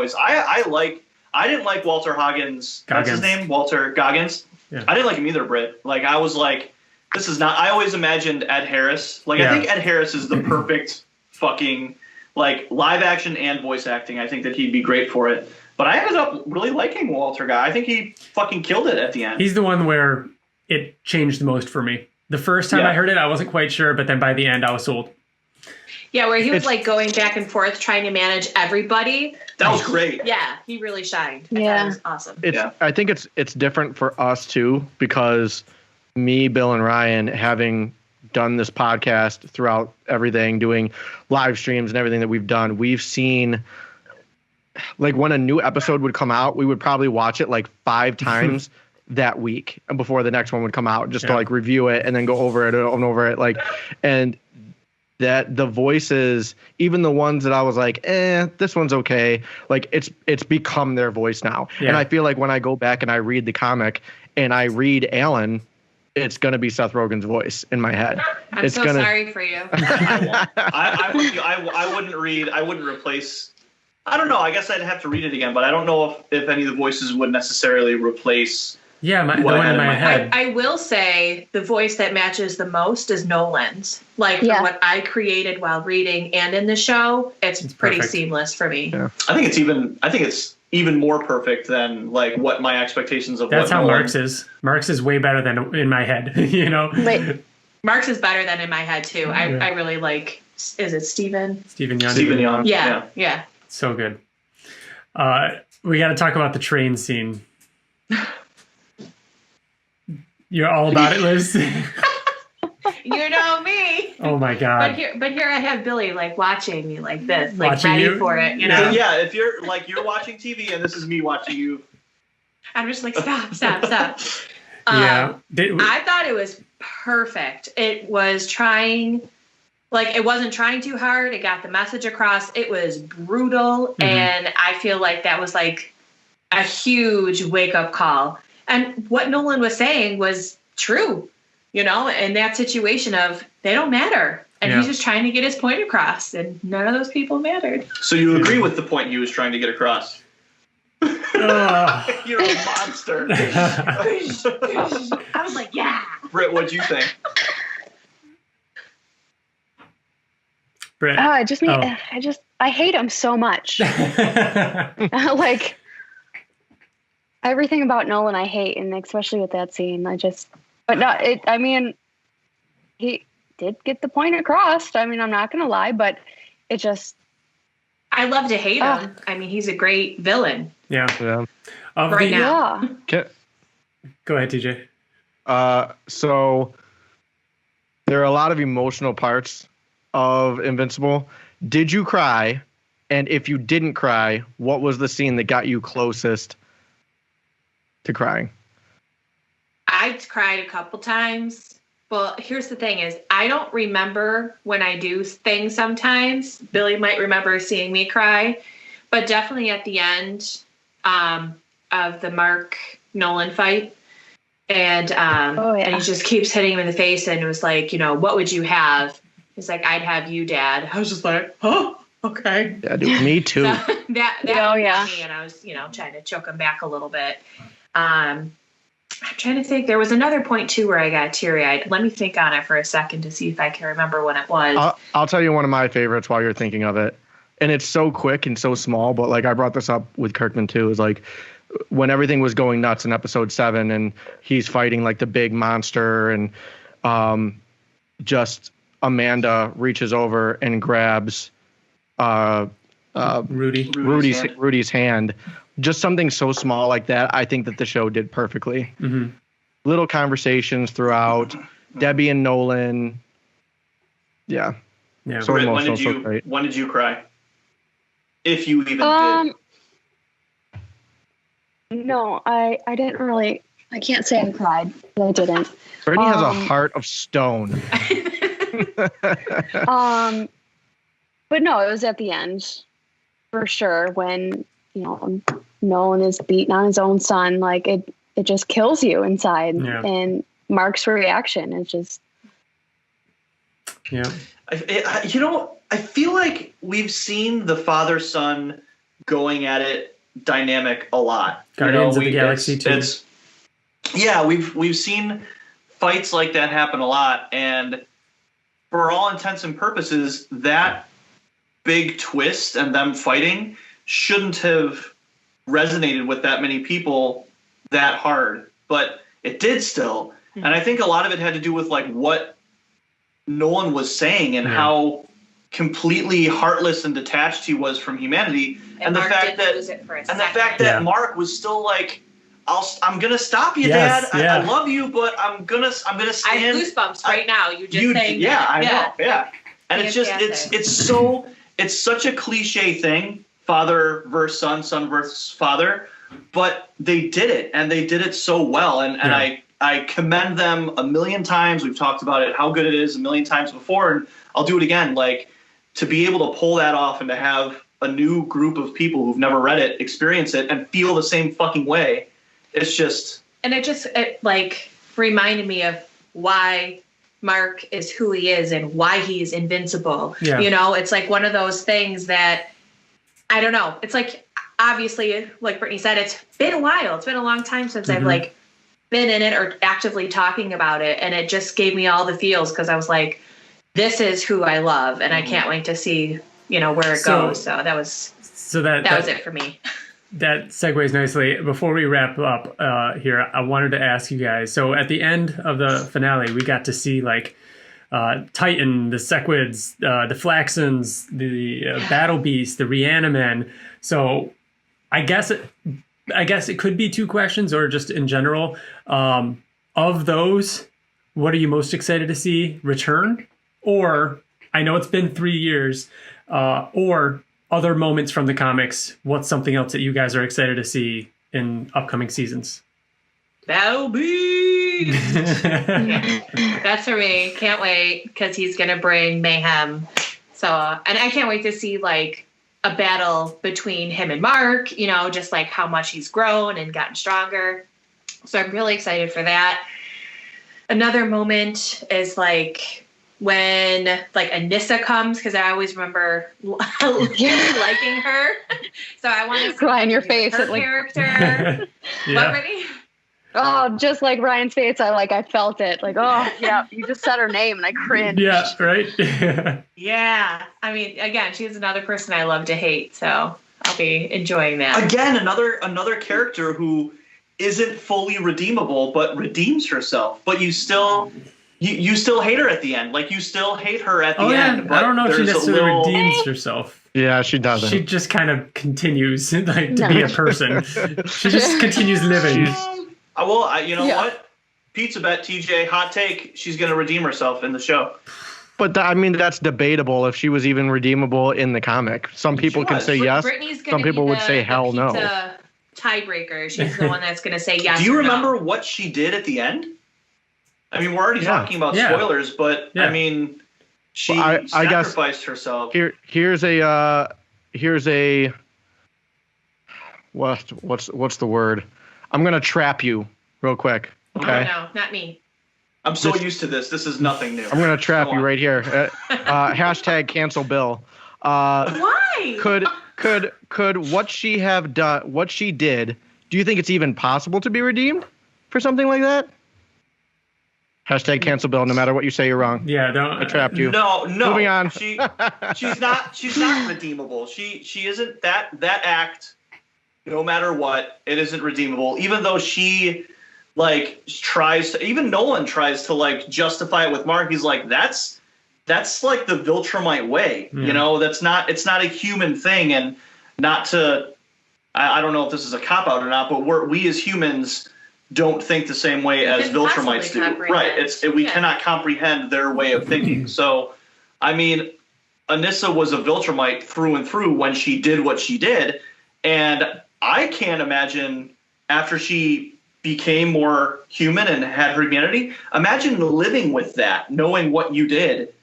didn't like Walter Goggins. That's his name, Walter Goggins. Yeah. I didn't like him either, Britt. Like I was like, this is not. I always imagined Ed Harris. Like I think Ed Harris is the perfect fucking like live action and voice acting. I think that he'd be great for it. But I ended up really liking Walter Guy. I think he fucking killed it at the end. He's the one where it changed the most for me. The first time I heard it, I wasn't quite sure, but then by the end, I was sold. Yeah, where he was like going back and forth trying to manage everybody. That was great. Yeah, he really shined. Yeah, it was awesome. I think it's different for us too, because me, Bill, and Ryan, having done this podcast throughout everything, doing live streams and everything that we've done, we've seen like when a new episode would come out, we would probably watch it like 5 times that week and before the next one would come out, just to like review it and then go over it and over it. Like, and that the voices, even the ones that I was like, this one's okay. Like it's become their voice now. Yeah. And I feel like when I go back and I read the comic and I read Alan, it's going to be Seth Rogen's voice in my head. I'm sorry for you. I wouldn't replace. I don't know. I guess I'd have to read it again, but I don't know if any of the voices would necessarily replace. Yeah, the one in my head. I will say the voice that matches the most is Nolan's. Like for what I created while reading and in the show, it's pretty seamless for me. Yeah. I think it's even more perfect than like what my expectations of. That's how Mark's is. Mark's is way better than in my head. You know. Mark's is better than in my head too. I really like. Is it Steven? Steven Yeun. Steven Yeun. Yeah. So good. We got to talk about the train scene. You're all about it, Liz. You know me. Oh my god. But here I have Billy like watching me like this, like watching ready you? for it. You know. Yeah. If you're watching TV and this is me watching you, I'm just like stop. Yeah. I thought it was perfect. It was trying. Like, it wasn't trying too hard. It got the message across. It was brutal. And I feel like that was like a huge wake-up call. And what Nolan was saying was true, you know, in that situation of they don't matter. And he's just trying to get his point across. And none of those people mattered. So you agree with the point he was trying to get across? You're a monster. I was like, yeah. Britt, what'd you think? I hate him so much. Like everything about Nolan I hate, and especially with that scene. He did get the point across. I mean, I'm not gonna lie, but it just I love to hate him. I mean, he's a great villain. Yeah. Right now. Yeah. Go ahead, TJ. So there are a lot of emotional parts of Invincible. Did you cry? And if you didn't cry, what was the scene that got you closest to crying? I cried a couple times. Well, here's the thing is I don't remember when I do things sometimes. Billy might remember seeing me cry, but definitely at the end of the Mark Nolan fight. And he just keeps hitting him in the face and it was like, you know, what would you have? He's like, I'd have you, Dad. I was just like, oh, okay. Yeah, dude, me too. So that me, and I was, you know, trying to choke him back a little bit. I'm trying to think. There was another point too where I got teary-eyed. Let me think on it for a second to see if I can remember when it was. I'll tell you one of my favorites while you're thinking of it. And it's so quick and so small, but like I brought this up with Kirkman too, is like when everything was going nuts in episode 7 and he's fighting like the big monster and just Amanda reaches over and grabs Rudy's hand. Just something so small like that. I think that the show did perfectly. Little conversations throughout. Debbie and Nolan. Yeah. Yeah. So Britt, emotional. when did you cry? If you even did. No, I didn't really. I can't say I cried, but I didn't. Brittany has a heart of stone. But no, it was at the end for sure when, you know, Nolan is beating on his own son. Like it just kills you inside. Yeah. And Mark's reaction is just. Yeah. I feel like we've seen the father-son going at it dynamic a lot. Guardians of the Galaxy 2. We've seen fights like that happen a lot, and for all intents and purposes, that big twist and them fighting shouldn't have resonated with that many people that hard, but it did still. And I think a lot of it had to do with like what Nolan was saying and how completely heartless and detached he was from humanity, and the fact that Mark was still like, I'm gonna stop you, Dad. I love you, but I'm gonna stand. I have goosebumps right now. You just saying that. I know. Yeah, and it's just it's such a cliche thing, father versus son versus father, but they did it, and they did it so well, and I commend them a million times. We've talked about it, how good it is a million times before, and I'll do it again. Like, to be able to pull that off and to have a new group of people who've never read it experience it and feel the same fucking way, it's just... And it like reminded me of why Mark is who he is and why he's invincible. Yeah. You know, it's like one of those things that, I don't know. It's like, obviously, like Brittany said, it's been a while. It's been a long time since I've like been in it or actively talking about it. And it just gave me all the feels because I was like, this is who I love. And I can't wait to see, you know, where it goes. So that was it for me. That segues nicely. Before we wrap up here, I wanted to ask you guys. So at the end of the finale, we got to see like Titan, the Sequids, the Flaxons, the Battle Beast, the Reaniman. So I guess it could be 2 questions, or just in general. Of those, what are you most excited to see return? Or, I know it's been 3 years, or other moments from the comics. What's something else that you guys are excited to see in upcoming seasons? Battle Beast! That's for me. Can't wait, because he's going to bring mayhem. So, and I can't wait to see, like, a battle between him and Mark, you know, just like how much he's grown and gotten stronger. So I'm really excited for that. Another moment is like when like Anissa comes, because I always remember liking her. So I want to see Ryan, your face, her character. What, Brittany? Oh, just like Ryan's face, I felt it. Like, oh yeah, you just said her name and I cringed. Yeah, right. Yeah, I mean, again, she's another person I love to hate, so I'll be enjoying that. Again, another character who isn't fully redeemable, but redeems herself. But you still hate her at the end. Like, you still hate her at the end. But I don't know if she necessarily redeems herself. Yeah, she doesn't. She just kind of continues to be a person. She just continues living. You know what? Pizza bet, TJ, hot take. She's going to redeem herself in the show. But I mean, that's debatable if she was even redeemable in the comic. Some people can say yes. Some people would say hell no. Tiebreaker. She's the one that's going to say yes. Do you remember what she did at the end? I mean, we're already talking about spoilers, but I mean, she sacrificed herself. Here's a what's the word? I'm gonna trap you real quick. Okay. Oh, no, not me. I'm so used to this. This is nothing new. I'm gonna trap you right here. Hashtag cancel Bill. Why? Could what she have done? What she did? Do you think it's even possible to be redeemed for something like that? Hashtag cancel Bill. No matter what you say, you're wrong. Yeah, I trapped you. No. Moving on. She's not redeemable. She isn't that act. No matter what, it isn't redeemable. Even though she tries to, even Nolan tries to justify it with Mark. He's like, that's like the Viltrumite way. Mm. You know, it's not a human thing, and not to. I don't know if this is a cop out or not, but we as humans don't think the same way as Viltrumites do. Right. We cannot comprehend their way of thinking. So, I mean, Anissa was a Viltrumite through and through when she did what she did, and I can't imagine after she became more human and had her humanity, imagine living with that, knowing what you did.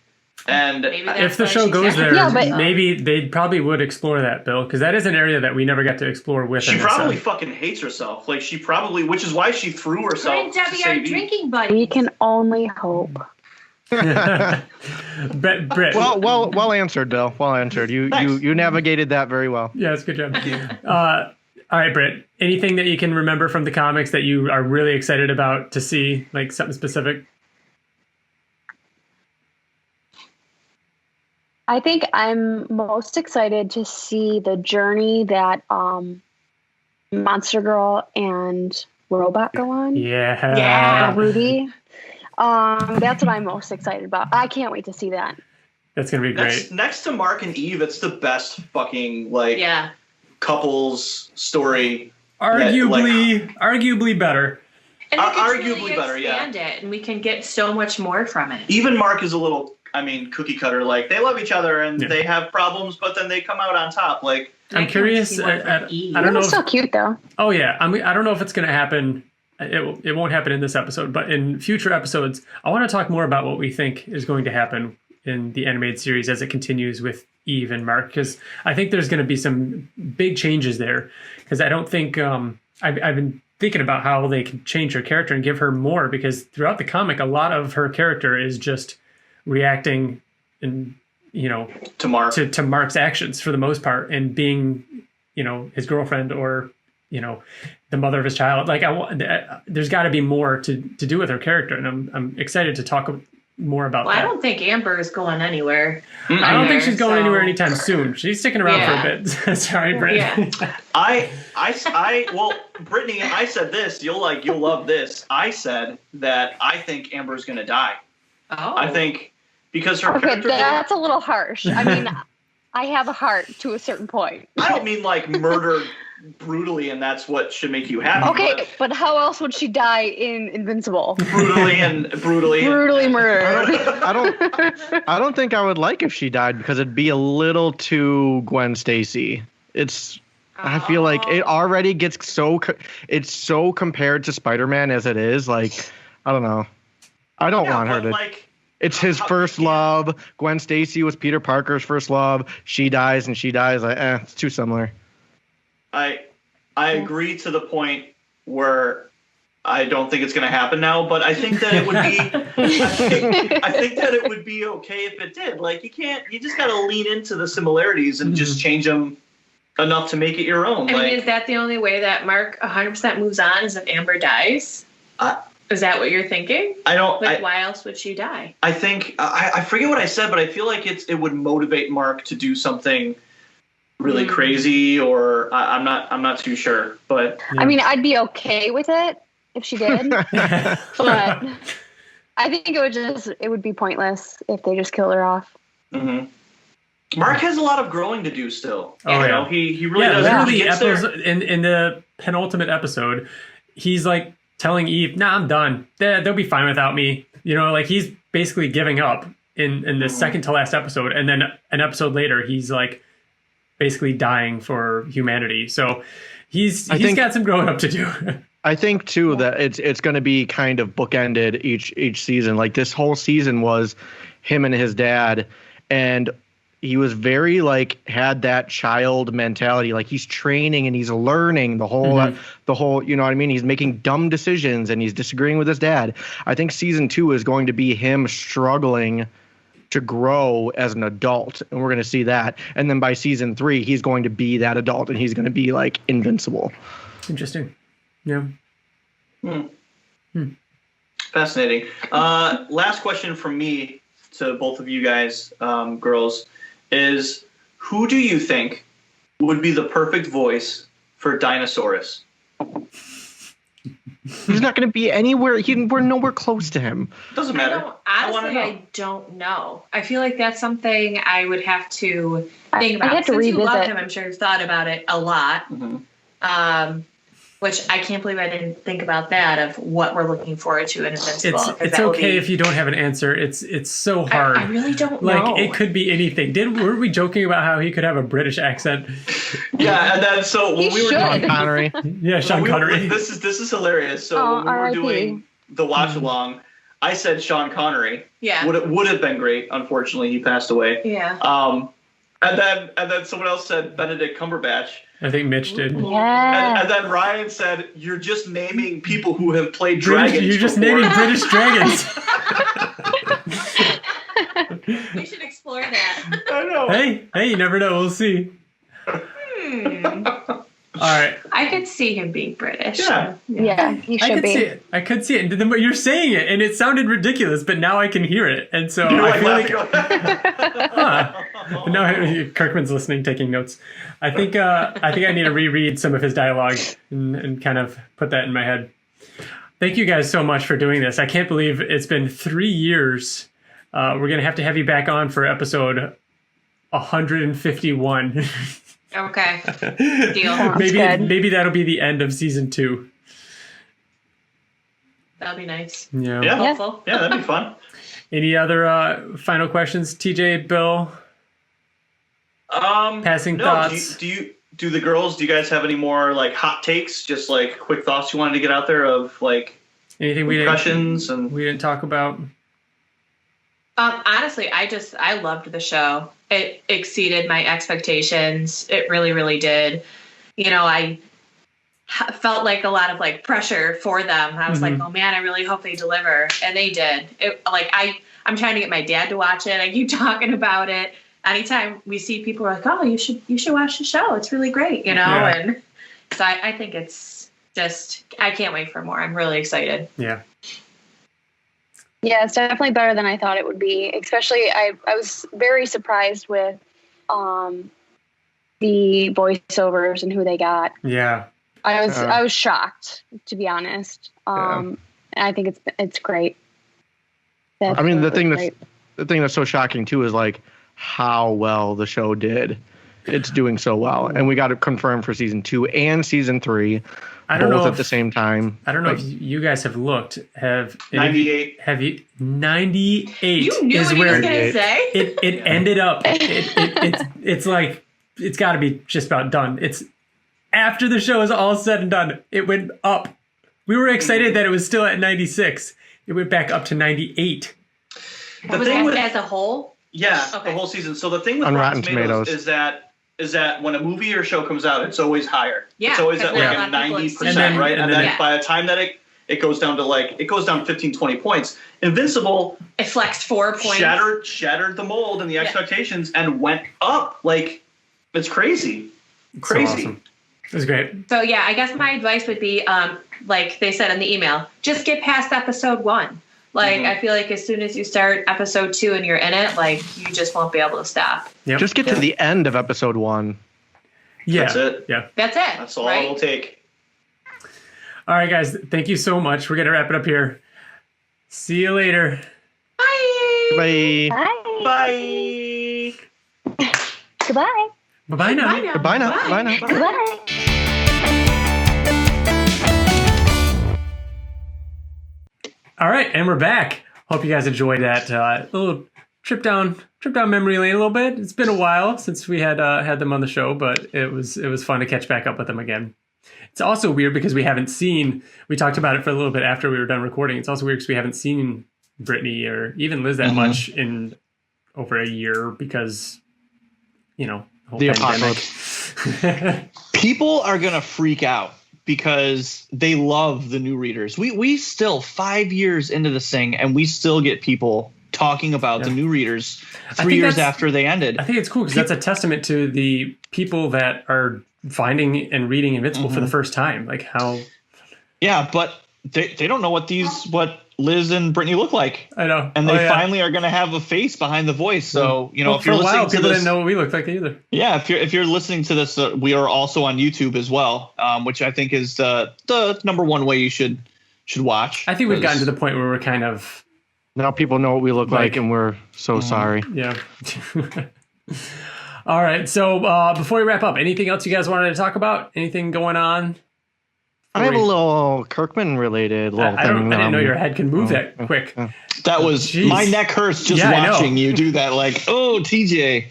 And if the show goes there, maybe they probably would explore that, Bill, because that is an area that we never got to explore with Anissa. She probably fucking hates herself. Like, she probably, which is why she threw herself. Debbie, to our drinking buddy. We can only hope. Brett. Well answered, Bill. Well answered. You navigated that very well. Yeah, it's a good job. All right, Britt. Anything that you can remember from the comics that you are really excited about to see, like something specific? I think I'm most excited to see the journey that Monster Girl and Robot go on. Yeah. Ruby. That's what I'm most excited about. I can't wait to see that. That's going to be great. Next to Mark and Eve, it's the best fucking, couples story. Arguably better. And arguably better, expand it, and we can get so much more from it. Even Mark is a little, cookie cutter. Like, they love each other and they have problems, but then they come out on top. Like, I'm curious. I don't know. It's so cute, though. Oh yeah, I don't know if it's going to happen. It won't happen in this episode, but in future episodes, I want to talk more about what we think is going to happen in the animated series as it continues with Eve and Mark, because I think there's going to be some big changes there. Because I don't think I've been thinking about how they can change her character and give her more, because throughout the comic, a lot of her character is just reacting and to Mark to Mark's actions for the most part, and being his girlfriend or the mother of his child. Like, there's got to be more to do with her character, and I'm excited to talk more about that. I don't think Amber is going anywhere. I don't think she's going anywhere anytime soon. She's sticking around for a bit. Sorry, Brittany. Well, Brittany, I said this. You'll love this. I said that I think Amber's going to die. Oh. I think because her character. That's a little harsh. I mean, I have a heart to a certain point. I don't mean like murder brutally, and that's what should make you happy. Okay, but how else would she die in Invincible? Brutally murdered. I don't think I would like if she died because it'd be a little too Gwen Stacy. I feel like it already gets it's so compared to Spider-Man as it is. Like, I don't know. I don't want her to. Like, it's his first love. Gwen Stacy was Peter Parker's first love. She dies and she dies. Like, it's too similar. I agree to the point where I don't think it's going to happen now, but I think that it would be. I think that it would be okay if it did. Like, you just got to lean into the similarities and just change them enough to make it your own. I mean, is that the only way that Mark 100% moves on? Is if Amber dies? Is that what you're thinking? I don't. Why else would she die? I think I forget what I said, but I feel like it would motivate Mark to do something really crazy, or I'm not too sure. But I mean, I'd be okay with it if she did, but I think it would be pointless if they just killed her off. Mm-hmm. Mark has a lot of growing to do still. Oh, yeah. He really does. Literally, in the penultimate episode, he's like telling Eve, "Nah, I'm done. They'll be fine without me." You know, like he's basically giving up in the second to last episode, and then an episode later, he's like basically dying for humanity. So he's got some growing up to do. I think too that it's going to be kind of bookended each season. Like this whole season was him and his dad, and he was very like had that child mentality. Like he's training and he's learning the whole, you know what I mean? He's making dumb decisions and he's disagreeing with his dad. I think season 2 is going to be him struggling to grow as an adult, and we're going to see that. And then by season 3, he's going to be that adult and he's going to be like invincible. Interesting. Yeah. Fascinating. Last question from me to both of you guys, girls, is who do you think would be the perfect voice for Dinosaurus? He's not going to be anywhere. We're nowhere close to him. Doesn't matter. I don't know. I feel like that's something I would have to think about. I have to revisit. You love him, I'm sure you've thought about it a lot. Which I can't believe I didn't think about that of what we're looking forward to in Invincible. It's okay if you don't have an answer. It's so hard. I really don't know. Like it could be anything. Weren't we joking about how he could have a British accent? Yeah, and then so when we were doing Sean Connery. Yeah, Sean Connery. This is hilarious. So when we were doing the watch along, I said Sean Connery. Yeah. Would have been great. Unfortunately, he passed away. Yeah. And then someone else said Benedict Cumberbatch. I think Mitch did. Yeah. And then Ryan said, "You're just naming people who have played dragons. You're just naming British dragons." We should explore that. I know. Hey, you never know. We'll see. All right. I could see him being British. Yeah, he should be. I could see it. But you're saying it, and it sounded ridiculous. But now I can hear it, and so I feel like. No, Kirkman's listening, taking notes. I think I need to reread some of his dialogue and kind of put that in my head. Thank you guys so much for doing this. I can't believe it's been 3 years. We're gonna have to have you back on for episode 151. Okay. Deal. Maybe that'll be the end of season 2. That'll be nice. Yeah. Hopeful. Yeah, that'd be fun. Any other final questions, TJ, Bill? Passing thoughts. Do the girls? Do you guys have any more like hot takes? Just like quick thoughts you wanted to get out there of like anything we didn't talk about. Honestly, I loved the show. It exceeded my expectations. It really, really did. You know, I felt like a lot of like pressure for them. I was like, oh man, I really hope they deliver, and they did. I'm trying to get my dad to watch it. I keep talking about it. Anytime we see people are like, oh, you should watch the show. It's really great, you know? Yeah. And so I think it's just, I can't wait for more. I'm really excited. Yeah. Yeah, it's definitely better than I thought it would be. Especially, I was very surprised with the voiceovers and who they got. Yeah. I was shocked, to be honest. And I think it's great. I mean, the the thing that's so shocking too is like how well the show did. It's doing so well, and we got it confirmed for season 2 and season 3. I don't know at the same time. I don't know if you guys have looked. Have 98? Have you 98? You knew what he was gonna say. It ended up. It's like it's got to be just about done. It's after the show is all said and done. It went up. We were excited that it was still at 96. It went back up to 98. What was that as a whole? Yeah, the whole season. So the thing with Rotten Tomatoes is that when a movie or show comes out, it's always higher. Yeah, it's always at like a 90%, right? And then by the time that it goes down to 15, 20 points. Invincible, it flexed 4 points. Shattered the mold and the expectations and went up. Like, it's crazy. Crazy. So awesome. It was great. So yeah, I guess my advice would be, like they said in the email, just get past episode 1. Like, I feel like as soon as you start episode 2 and you're in it, like, you just won't be able to stop. Yep. Just get to the end of episode 1. Yeah. That's it. Yeah. That's it. That's all it'll take. All right, guys. Thank you so much. We're going to wrap it up here. See you later. Bye. Bye. Bye. Goodbye. Bye-bye now. Goodbye now. Bye now. Goodbye. All right, and we're back. Hope you guys enjoyed that little trip down memory lane a little bit. It's been a while since we had them on the show, but it was fun to catch back up with them again. It's also weird because we talked about it for a little bit after we were done recording. It's also weird because we haven't seen Brittani or even Liz that much in over a year because, the apocalypse. People are going to freak out because they love the new readers. We still 5 years into this thing, and we still get people talking about the new readers 3 years after they ended. I think it's cool because that's a testament to the people that are finding and reading Invincible for the first time. Like how... Yeah, but they don't know what Liz and Brittani look like. I know. And they finally are going to have a face behind the voice. So, if you're listening to people this, didn't know what we looked like either. Yeah, if you're listening to this, we are also on YouTube as well, which I think is the number one way you should watch. I think we've gotten to the point where we're kind of... Now people know what we look like and we're so sorry. Yeah. All right. So before we wrap up, anything else you guys wanted to talk about? Anything going on? I have a little Kirkman-related little thing. I didn't know your head can move that quick. That was my neck hurts just watching you do that. Like, oh, TJ,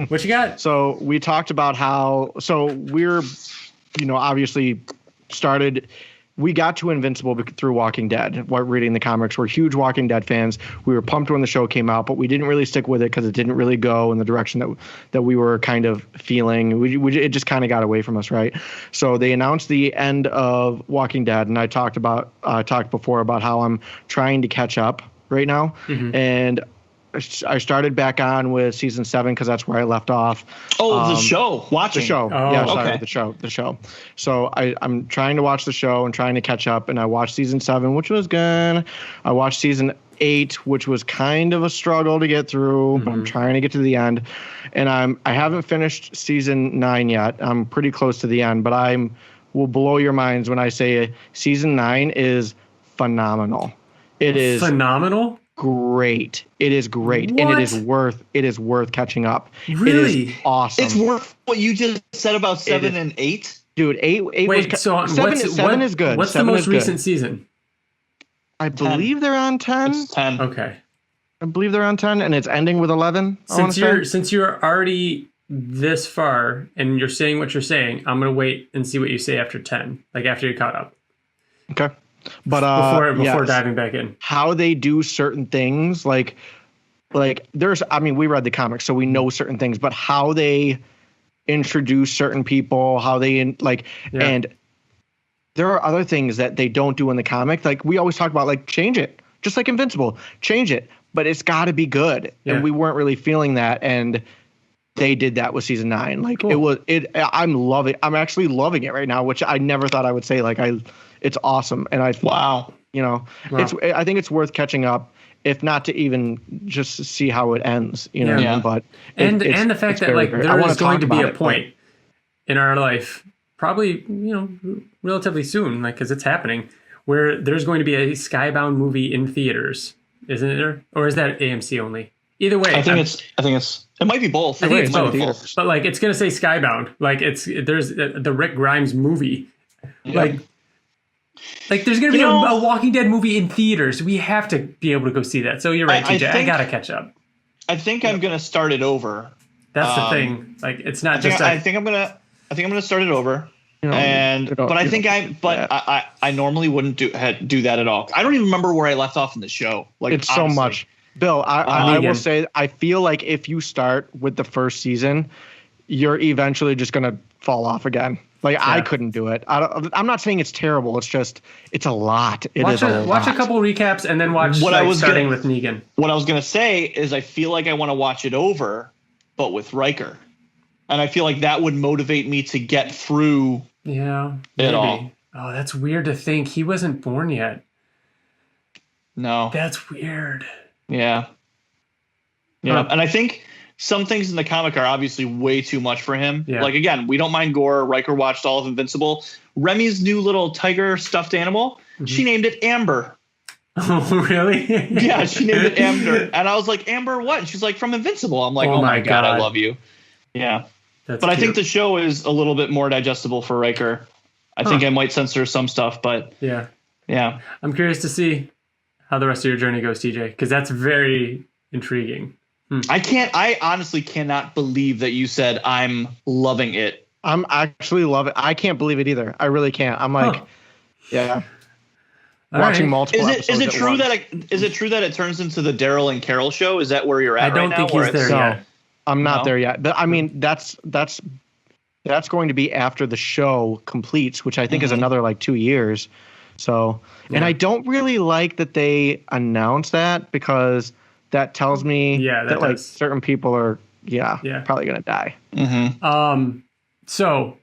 what you got? So we talked about how. So we're, obviously started. We got to Invincible through Walking Dead. While reading the comics, we're huge Walking Dead fans. We were pumped when the show came out, but we didn't really stick with it because it didn't really go in the direction that we were kind of feeling. It just kind of got away from us, right? So they announced the end of Walking Dead, and I talked before about how I'm trying to catch up right now, and I started back on with season 7 because that's where I left off. Oh, the show, watching the show. Oh, yeah, sorry, okay. The show. So I'm trying to watch the show and trying to catch up. And I watched season 7, which was good. I watched season 8, which was kind of a struggle to get through, but I'm trying to get to the end. And I haven't finished season 9 yet. I'm pretty close to the end, but will blow your minds when I say season 9 is phenomenal. It is phenomenal. Great. It is great. What? And it is worth catching up. Really? It is awesome. It's worth what you just said about 7 and 8. Dude, 8 Wait, was so 7 is good. What's the most recent season? I believe they're on 10. It's 10. Okay. I believe they're on 10 and it's ending with 11. Since you're already this far and you're saying what you're saying, I'm going to wait and see what you say after 10, like after you're caught up. Okay. But before diving back in, how they do certain things, like there's, we read the comics, so we know certain things, but how they introduce certain people, how they and there are other things that they don't do in the comic. Like we always talk about, like change it, just like Invincible, change it, but it's got to be good. Yeah. And we weren't really feeling that, and they did that with season 9. Like cool. I'm actually loving it right now, which I never thought I would say. It's awesome. And I think it's worth catching up, if not to even just see how it ends, but and the fact that there is going to be a point in our life, probably, relatively soon, because it's happening, where there's going to be a Skybound movie in theaters, isn't there? Or is that AMC only? Either way, I think it might be both. I think it's both. But like, it's gonna say Skybound. Like, there's the Rick Grimes movie. Yeah. Like there's gonna be a Walking Dead movie in theaters. We have to be able to go see that. So you're right, TJ. I gotta catch up. I think I'm gonna start it over. That's the thing. Like, it's not I think I'm gonna start it over. I normally wouldn't do that at all. I don't even remember where I left off in the show. Like, it's honestly. So much. Bill, I will say, I feel like if you start with the first season, you're eventually just going to fall off again. Like, I couldn't do it. I'm not saying it's terrible. It's just, it's a lot. Watch a couple recaps and then watch starting with Negan. What I was going to say is I feel like I want to watch it over, but with Riker. And I feel like that would motivate me to get through it all. Oh, that's weird to think. He wasn't born yet. No. That's weird. Yeah. Yeah. And I think some things in the comic are obviously way too much for him. Yeah. Like, again, we don't mind gore. Riker watched all of Invincible. Remy's new little tiger stuffed animal, she named it Amber. Oh, really? Yeah, she named it Amber. And I was like, Amber what? And she's like, from Invincible. I'm like, oh my God, I love you. Yeah. But cute. I think the show is a little bit more digestible for Riker. I think I might censor some stuff, but yeah. I'm curious to see how the rest of your journey goes, TJ, because that's very intriguing. I honestly cannot believe that you said I'm loving it. I'm actually loving it. I can't believe it either. I really can't. I'm like, watching multiple episodes. Is it true that it turns into the Daryl and Carol show? Is that where you're at right now? I don't think he's there yet. I'm not there yet. But I mean, that's going to be after the show completes, which I think is another like 2 years. So, and I don't really like that they announce that, because that tells me that like certain people are probably going to die. Mm-hmm. So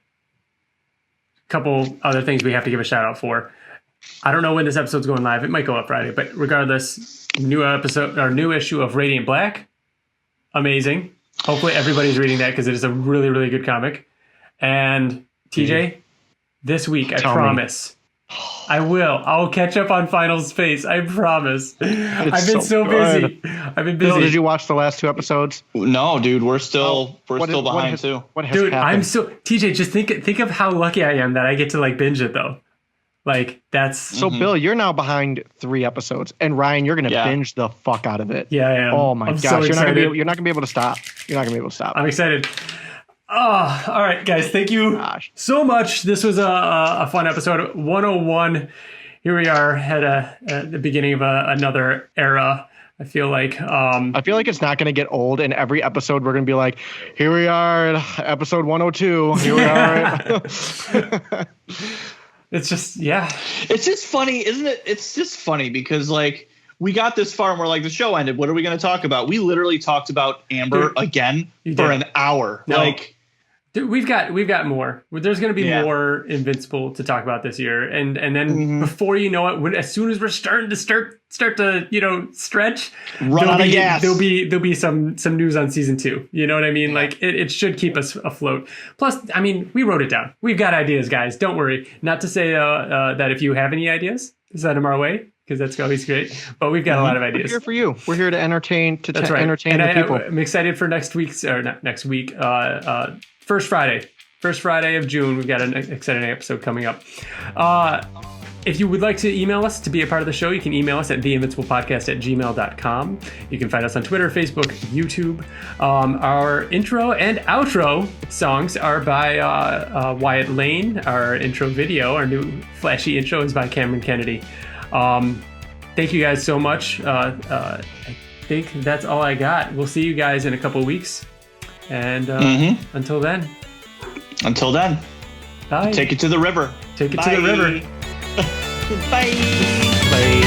a couple other things we have to give a shout out for. I don't know when this episode's going live. It might go up Friday, but regardless, new issue of Radiant Black. Amazing. Hopefully everybody's reading that, because it is a really, really good comic. And TJ, this week, I promise, I will. I'll catch up on Final Space. I promise. I've been so busy. I've been busy. Bill, did you watch the last 2 episodes? No, dude. We're still behind too. What has happened? I'm so TJ. Just think of how lucky I am that I get to like binge it though. Like, that's so. Bill, you're now behind 3 episodes, and Ryan, you're gonna binge the fuck out of it. Yeah, I am. Oh my gosh, so you're not gonna be able to stop. You're not gonna be able to stop. I'm excited. Oh, all right, guys. Thank you so much. This was a fun episode. 101. Here we are at the beginning of another era. I feel like it's not going to get old. And every episode we're going to be like, here we are at episode 102. Here we are. It's just, It's just funny, isn't it? It's just funny because like we got this far and we're like, the show ended. What are we going to talk about? We literally talked about Amber again for an hour. No. Like, dude, we've got more. There's going to be more Invincible to talk about this year, and then before you know it, as soon as we're starting to start to stretch, there'll be some news on season 2. You know what I mean? Yeah. Like it should keep us afloat. Plus, I mean, we wrote it down. We've got ideas, guys. Don't worry. Not to say that if you have any ideas, send them our way, because that's always great. But we've got a lot of ideas. We're here for you. We're here to entertain. Entertain the people. I'm excited for next week's First Friday of June. We've got an exciting episode coming up. If you would like to email us to be a part of the show, you can email us at theinvinciblepodcast@gmail.com. You can find us on Twitter, Facebook, YouTube. Our intro and outro songs are by Wyatt Layne. Our intro video, our new flashy intro, is by Cameron Kennedy. Thank you guys so much. I think that's all I got. We'll see you guys in a couple of weeks. And until then. Bye. Take it to the river. To the river. Bye. Bye.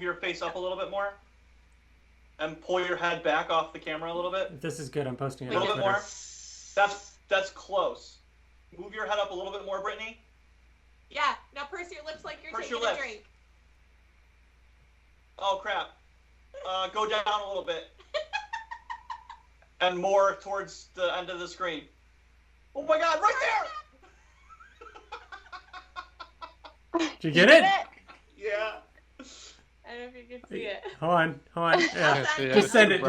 move your face up a little bit more. And pull your head back off the camera a little bit. If this is good, I'm posting it. A little bit more. That's close. Move your head up a little bit more, Brittani. Yeah. Now purse your lips like you're taking a drink. Oh crap. Go down a little bit. And more towards the end of the screen. Oh my god, right there! Did you get it? Yeah. I don't know if you can see it. Hold on. Yeah. Just send it.